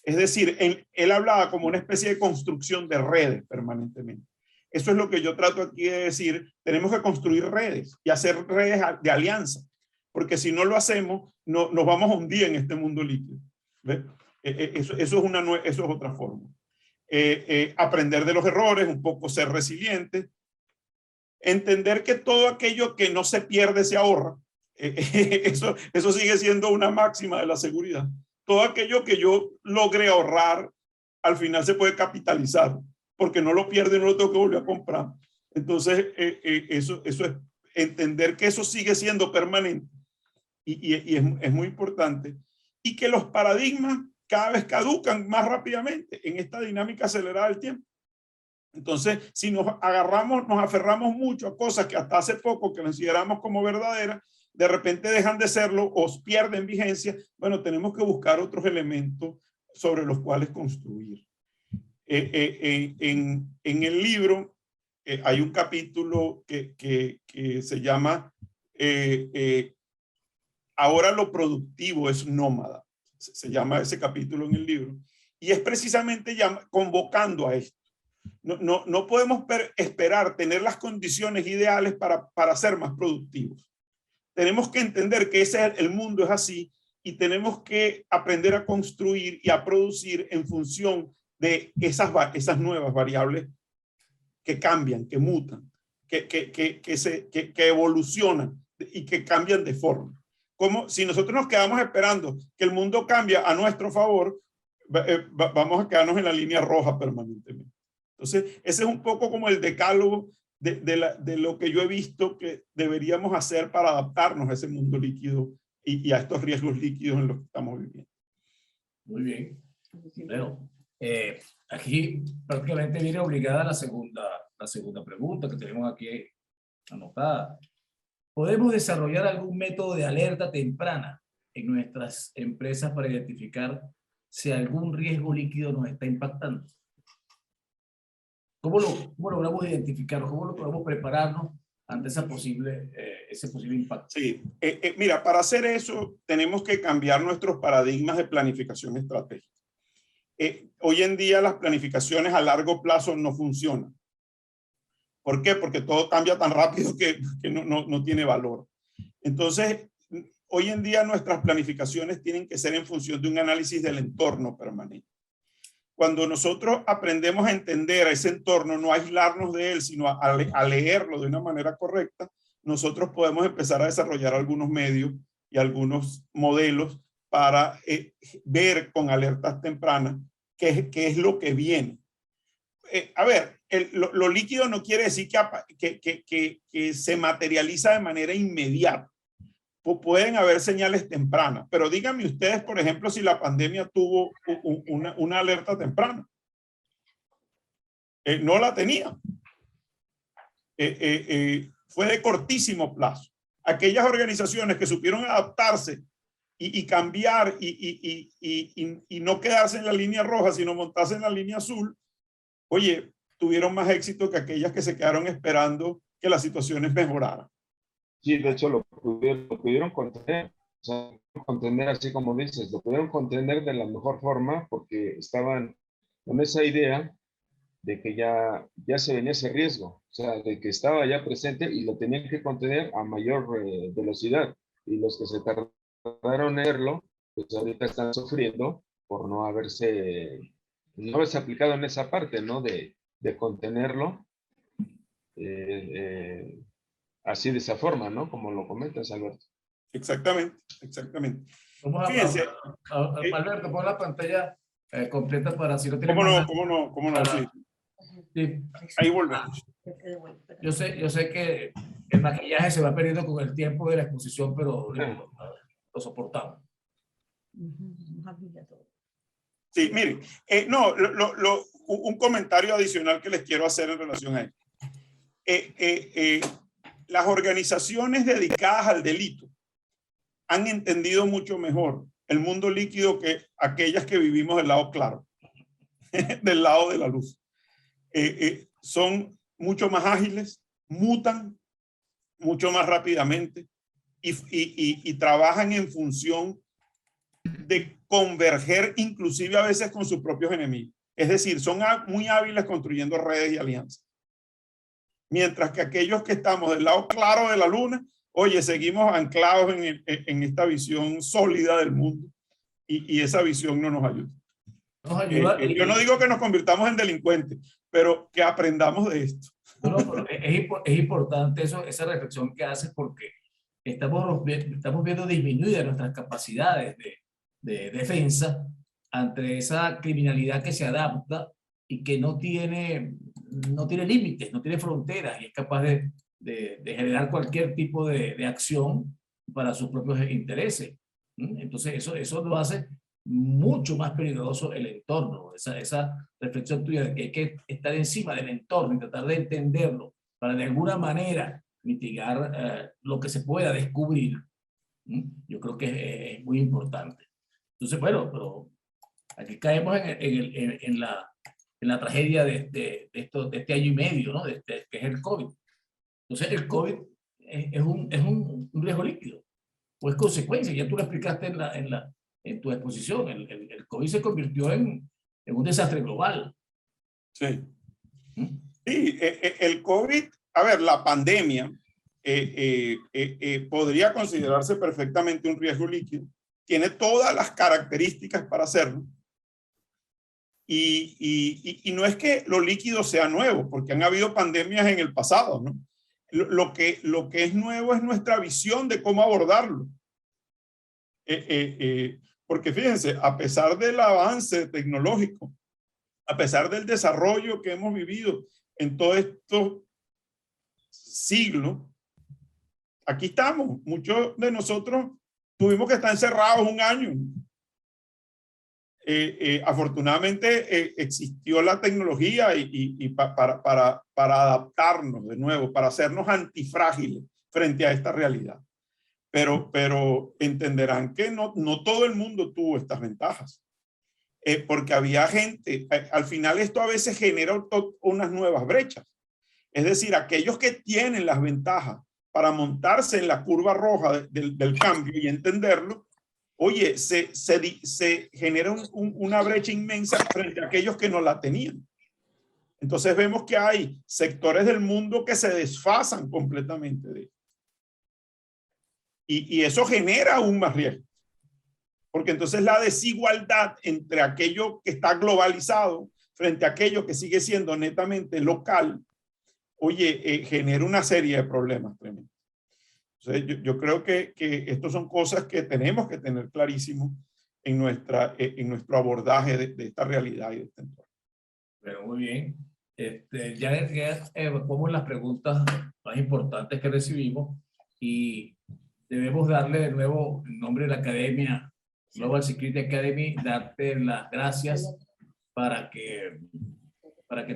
Es decir, él hablaba como una especie de construcción de redes permanentemente. Eso es lo que yo trato aquí de decir. Tenemos que construir redes y hacer redes de alianza, porque si no lo hacemos, nos vamos a hundir en este mundo líquido. ¿Ves? Eso es otra forma. Aprender de los errores, un poco ser resiliente, entender que todo aquello que no se pierde se ahorra. Eso sigue siendo una máxima de la seguridad. Todo aquello que yo logre ahorrar, al final se puede capitalizar, porque no lo pierdo y no lo tengo que volver a comprar. Entonces, eso es entender que eso sigue siendo permanente y es muy importante. Y que los paradigmas cada vez caducan más rápidamente en esta dinámica acelerada del tiempo. Entonces, si nos aferramos mucho a cosas que hasta hace poco que consideramos como verdaderas, de repente dejan de serlo o pierden vigencia. Bueno, tenemos que buscar otros elementos sobre los cuales construir. En el libro hay un capítulo que se llama Ahora lo productivo es nómada. Se llama ese capítulo en el libro. Y es precisamente convocando a esto. No podemos esperar tener las condiciones ideales para ser más productivos. Tenemos que entender que el mundo es así y tenemos que aprender a construir y a producir en función de esas nuevas variables que cambian, que mutan, que evolucionan y que cambian de forma. Como si nosotros nos quedamos esperando que el mundo cambie a nuestro favor, vamos a quedarnos en la línea roja permanentemente. Entonces, ese es un poco como el decálogo de lo que yo he visto que deberíamos hacer para adaptarnos a ese mundo líquido y a estos riesgos líquidos en los que estamos viviendo. Muy bien. Bueno, aquí prácticamente viene obligada la segunda pregunta que tenemos aquí anotada. ¿Podemos desarrollar algún método de alerta temprana en nuestras empresas para identificar si algún riesgo líquido nos está impactando? ¿Cómo logramos identificarlo? ¿Cómo logramos prepararnos ante ese posible impacto? Sí, mira, para hacer eso tenemos que cambiar nuestros paradigmas de planificación estratégica. Hoy en día las planificaciones a largo plazo no funcionan. ¿Por qué? Porque todo cambia tan rápido que no tiene valor. Entonces, hoy en día nuestras planificaciones tienen que ser en función de un análisis del entorno permanente. Cuando nosotros aprendemos a entender a ese entorno, no a aislarnos de él, sino a leerlo de una manera correcta, nosotros podemos empezar a desarrollar algunos medios y algunos modelos para ver con alertas tempranas qué es lo que viene. A ver, lo líquido no quiere decir que se materializa de manera inmediata. Pueden haber señales tempranas, pero díganme ustedes, por ejemplo, si la pandemia tuvo una alerta temprana. No la tenía. Fue de cortísimo plazo. Aquellas organizaciones que supieron adaptarse y cambiar y no quedarse en la línea roja, sino montarse en la línea azul, oye, tuvieron más éxito que aquellas que se quedaron esperando que las situaciones mejoraran. Sí, de hecho lo pudieron contener, o sea, contener así como dices, lo pudieron contener de la mejor forma porque estaban con esa idea de que ya se venía ese riesgo, o sea, de que estaba ya presente y lo tenían que contener a mayor velocidad. Y los que se tardaron en verlo, pues ahorita están sufriendo por no haberse aplicado en esa parte, ¿no? De contenerlo. Así de esa forma, ¿no? Como lo comentas, Alberto. Exactamente, exactamente. Fíjense, Alberto, pon la pantalla completa para si no tenemos... ¿Cómo no? Sí. Sí. Ahí volvemos. Yo sé que el maquillaje se va perdiendo con el tiempo de la exposición, pero lo soportamos. Sí, miren, un comentario adicional que les quiero hacer en relación a esto. Las organizaciones dedicadas al delito han entendido mucho mejor el mundo líquido que aquellas que vivimos del lado claro, del lado de la luz. Son mucho más ágiles, mutan mucho más rápidamente y trabajan en función de converger inclusive a veces con sus propios enemigos. Es decir, son muy hábiles construyendo redes y alianzas. Mientras que aquellos que estamos del lado claro de la luna, oye, seguimos anclados en esta visión sólida del mundo y esa visión no nos ayuda. Yo no digo que nos convirtamos en delincuentes, pero que aprendamos de esto. No, pero es importante esa reflexión que haces porque estamos viendo disminuidas nuestras capacidades de defensa ante esa criminalidad que se adapta y que no tiene límites, no tiene fronteras y es capaz de generar cualquier tipo de acción para sus propios intereses. Entonces eso lo hace mucho más peligroso el entorno, esa reflexión tuya de que hay que estar encima del entorno y tratar de entenderlo para de alguna manera mitigar lo que se pueda descubrir. Yo creo que es muy importante. Entonces, bueno, pero aquí caemos en en la tragedia de este año y medio, ¿no? Que es el COVID. Entonces, el COVID es un riesgo líquido, o es consecuencia, ya tú lo explicaste en tu exposición, el COVID se convirtió en un desastre global. Sí. ¿Mm? Sí, el COVID, a ver, la pandemia podría considerarse perfectamente un riesgo líquido. Tiene todas las características para hacerlo. Y no es que lo líquido sea nuevo, porque han habido pandemias en el pasado, ¿no? Lo que es nuevo es nuestra visión de cómo abordarlo. Porque fíjense, a pesar del avance tecnológico, a pesar del desarrollo que hemos vivido en todos estos siglos, aquí estamos. Muchos de nosotros tuvimos que estar encerrados un año. Afortunadamente existió la tecnología para adaptarnos de nuevo, para hacernos antifrágiles frente a esta realidad. Pero entenderán que no todo el mundo tuvo estas ventajas. Porque había gente, al final esto a veces genera unas nuevas brechas. Es decir, aquellos que tienen las ventajas para montarse en la curva roja del cambio y entenderlo, oye, se genera una brecha inmensa frente a aquellos que no la tenían. Entonces vemos que hay sectores del mundo que se desfasan completamente de esto. Y eso genera aún más riesgo. Porque entonces la desigualdad entre aquello que está globalizado frente a aquello que sigue siendo netamente local, oye, genera una serie de problemas tremendos. Entonces, yo creo que estas son cosas que tenemos que tener clarísimo en nuestro abordaje de esta realidad y de este entorno. Pero muy bien. Ya evacuamos las preguntas más importantes que recibimos y debemos darle de nuevo, en nombre de la Academia, Global Security Academy, darte las gracias para que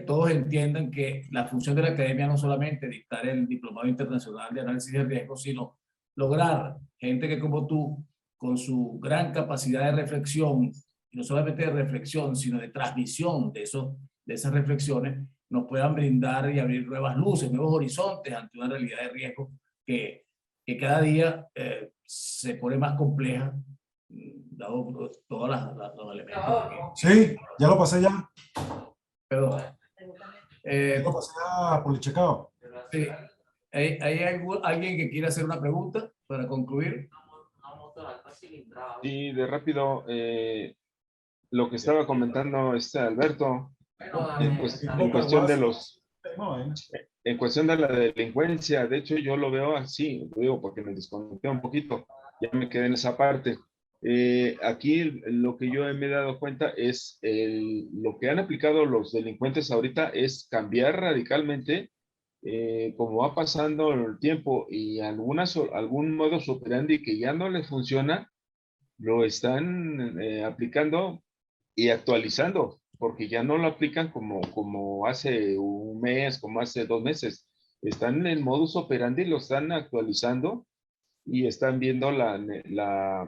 todos entiendan que la función de la Academia no solamente dictar el Diplomado Internacional de Análisis de Riesgos, sino lograr gente que como tú, con su gran capacidad de reflexión, y no solamente de reflexión, sino de transmisión de esas reflexiones, nos puedan brindar y abrir nuevas luces, nuevos horizontes ante una realidad de riesgo que cada día se pone más compleja, dado todos los elementos. Sí, ya lo pasé ya. Perdón. Ya lo pasé a Polichecao. Sí. ¿Hay alguien que quiera hacer una pregunta para concluir? Y de rápido, lo que estaba comentando Alberto, en cuestión de en cuestión de la delincuencia, de hecho yo lo veo así, lo digo porque me desconecté un poquito, ya me quedé en esa parte. Aquí lo que yo me he dado cuenta es lo que han aplicado los delincuentes ahorita es cambiar radicalmente, como va pasando el tiempo y algún modus operandi que ya no les funciona, lo están aplicando y actualizando, porque ya no lo aplican como hace un mes, como hace 2 meses. Están en el modus operandi, lo están actualizando y están viendo la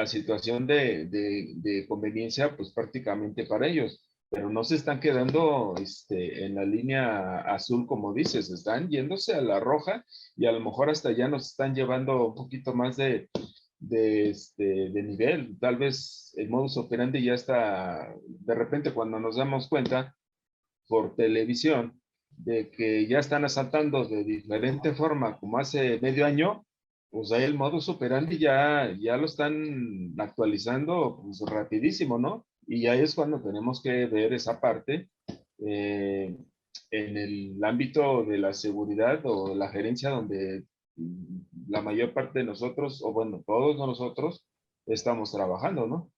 situación de conveniencia, pues prácticamente para ellos. Pero no se están quedando en la línea azul, como dices, están yéndose a la roja y a lo mejor hasta ya nos están llevando un poquito más de nivel. Tal vez el modus operandi ya está, de repente cuando nos damos cuenta por televisión de que ya están asaltando de diferente forma como hace medio año, pues ahí el modus operandi ya lo están actualizando pues rapidísimo, ¿no? Y ahí es cuando tenemos que ver esa parte en el ámbito de la seguridad o la gerencia donde la mayor parte de nosotros, o bueno, todos nosotros estamos trabajando, ¿no?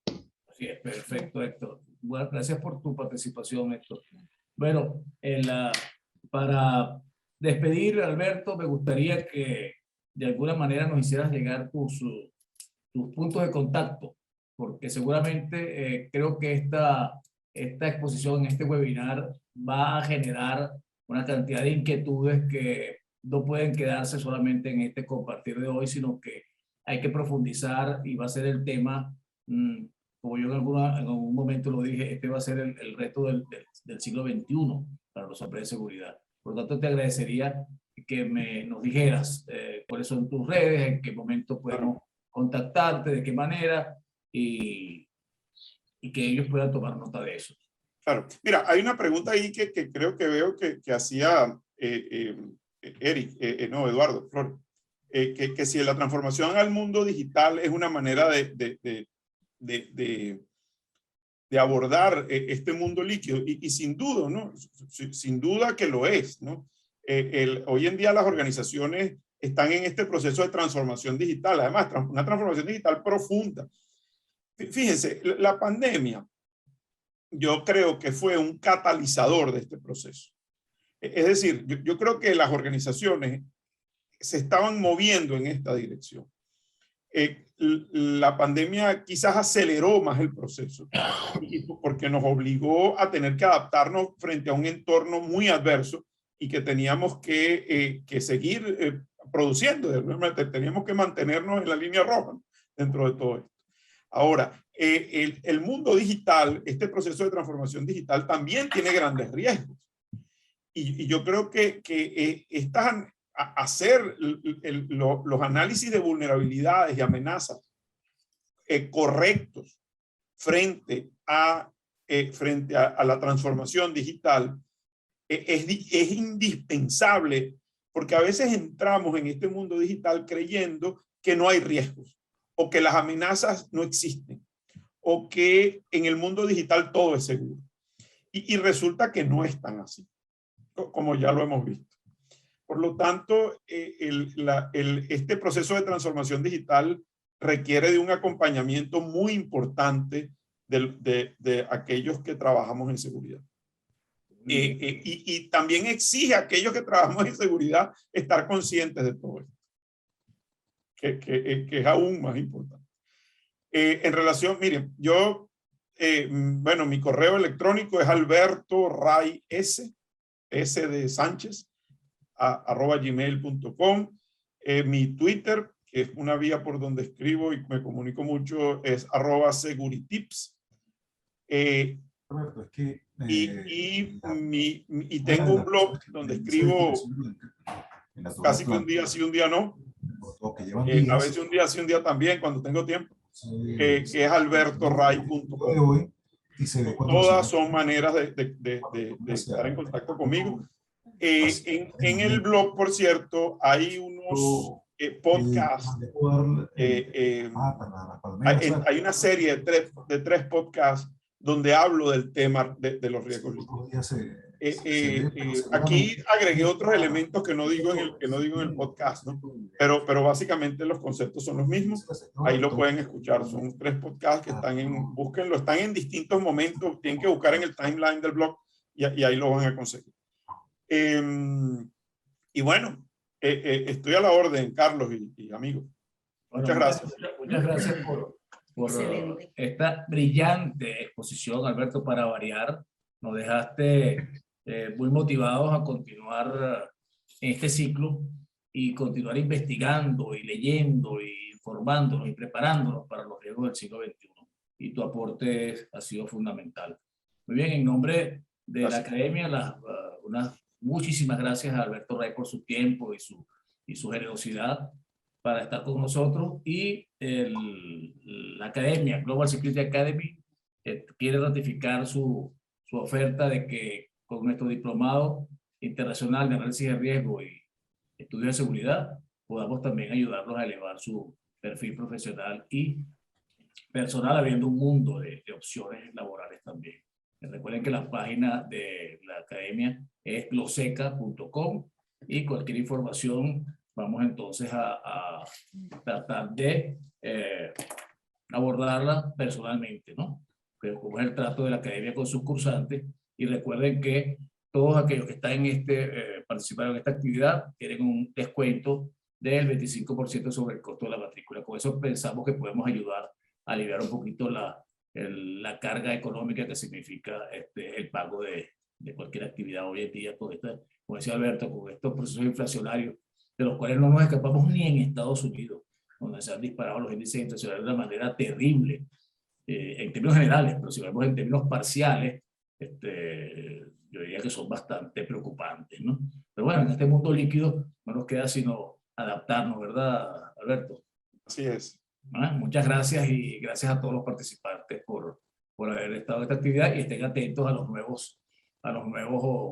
Sí, perfecto, Héctor. Bueno, gracias por tu participación, Héctor. Bueno, para despedir, Alberto, me gustaría que de alguna manera nos hicieras llegar tus puntos de contacto, porque seguramente creo que esta exposición, este webinar, va a generar una cantidad de inquietudes que no pueden quedarse solamente en este compartir de hoy, sino que hay que profundizar y va a ser el tema como yo en algún momento lo dije, este va a ser el reto del siglo XXI para los hombres de seguridad. Por lo tanto, te agradecería que nos dijeras cuáles son tus redes, en qué momento podemos contactarte, de qué manera, y que ellos puedan tomar nota de eso. Claro. Mira, hay una pregunta ahí que creo que veo que hacía Eduardo Flores, que si la transformación al mundo digital es una manera de abordar este mundo líquido, y sin duda, ¿no? Sin duda que lo es, ¿no? Hoy en día las organizaciones están en este proceso de transformación digital, además una transformación digital profunda. Fíjense, la pandemia yo creo que fue un catalizador de este proceso. Es decir, yo creo que las organizaciones se estaban moviendo en esta dirección. La pandemia quizás aceleró más el proceso porque nos obligó a tener que adaptarnos frente a un entorno muy adverso y que teníamos que seguir produciendo. Teníamos que mantenernos en la línea roja dentro de todo esto. Ahora, el mundo digital, este proceso de transformación digital también tiene grandes riesgos. Y yo creo que hacer los análisis de vulnerabilidades y amenazas correctos frente a la transformación digital es indispensable, porque a veces entramos en este mundo digital creyendo que no hay riesgos o que las amenazas no existen o que en el mundo digital todo es seguro. Y resulta que no es tan así, como ya lo hemos visto. Por lo tanto, este proceso de transformación digital requiere de un acompañamiento muy importante de aquellos que trabajamos en seguridad. Y también exige a aquellos que trabajamos en seguridad estar conscientes de todo esto, que es aún más importante. En relación, miren, yo, bueno, mi correo electrónico es Alberto Ray S de Sánchez, @gmail.com. Mi Twitter, que es una vía por donde escribo y me comunico mucho, es @seguritips. Roberto, es que, y tengo un blog donde escribo casi que un día sí, un día no. A veces un día sí, un día también, cuando tengo tiempo, que es albertoray.com. Todas son maneras de estar en contacto conmigo. En el blog, por cierto, hay unos podcasts. Hay una serie de tres podcasts donde hablo del tema de los riesgos líquidos. Aquí agregué otros elementos que no digo en el podcast, ¿no? Pero básicamente los conceptos son los mismos. Ahí lo pueden escuchar. Son 3 podcasts que están búsquenlo, están en distintos momentos. Tienen que buscar en el timeline del blog y ahí lo van a conseguir. Y bueno, estoy a la orden, Carlos y amigos. Bueno, muchas gracias. Muchas gracias por esta brillante exposición, Alberto, para variar. Nos dejaste muy motivados a continuar en este ciclo y continuar investigando y leyendo y informándonos y preparándonos para los riesgos del siglo XXI. Y tu aporte ha sido fundamental. Muy bien, en nombre de la Academia, muchísimas gracias a Alberto Ray por su tiempo y su generosidad para estar con nosotros, y la Academia, Global Security Academy, quiere ratificar su oferta de que con nuestro diplomado internacional de análisis de riesgo y estudios de seguridad podamos también ayudarlos a elevar su perfil profesional y personal, habiendo un mundo de opciones laborales también. Recuerden que la página de la Academia es gloseca.com, y cualquier información vamos entonces a tratar de abordarla personalmente, ¿no? Pero como es el trato de la Academia con sus cursantes. Y recuerden que todos aquellos que están participaron en esta actividad tienen un descuento del 25% sobre el costo de la matrícula. Con eso pensamos que podemos ayudar a aliviar un poquito la carga económica que significa el pago de cualquier actividad hoy en día, como decía Alberto, con estos procesos inflacionarios de los cuales no nos escapamos ni en Estados Unidos, donde se han disparado los índices inflacionarios de una manera terrible. en términos generales, pero si vemos en términos parciales, yo diría que son bastante preocupantes, ¿no? Pero bueno, en este mundo líquido no nos queda sino adaptarnos, ¿verdad, Alberto? Así es. Muchas gracias y gracias a todos los participantes por haber estado en esta actividad y estén atentos a los nuevos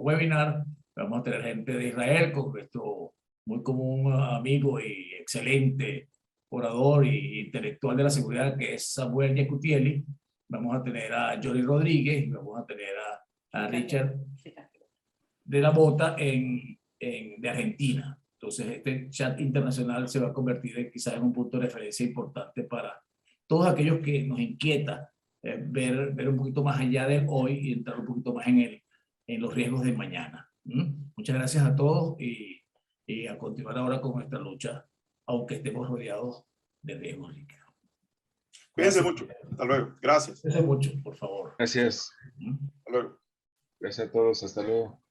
webinars. Vamos a tener gente de Israel con nuestro muy común amigo y excelente orador e intelectual de la seguridad que es Samuel Yekutieli. Vamos a tener a Johnny Rodríguez y vamos a tener a Richard de la Mota de Argentina. Entonces este chat internacional se va a convertir quizás en un punto de referencia importante para todos aquellos que nos inquieta ver un poquito más allá del hoy y entrar un poquito más en los riesgos de mañana. Muchas gracias a todos y a continuar ahora con nuestra lucha, aunque estemos rodeados de riesgos líquidos. Cuídense mucho. Hasta luego. Gracias. Cuídense mucho, por favor. Gracias. Hasta luego. Gracias a todos. Hasta luego.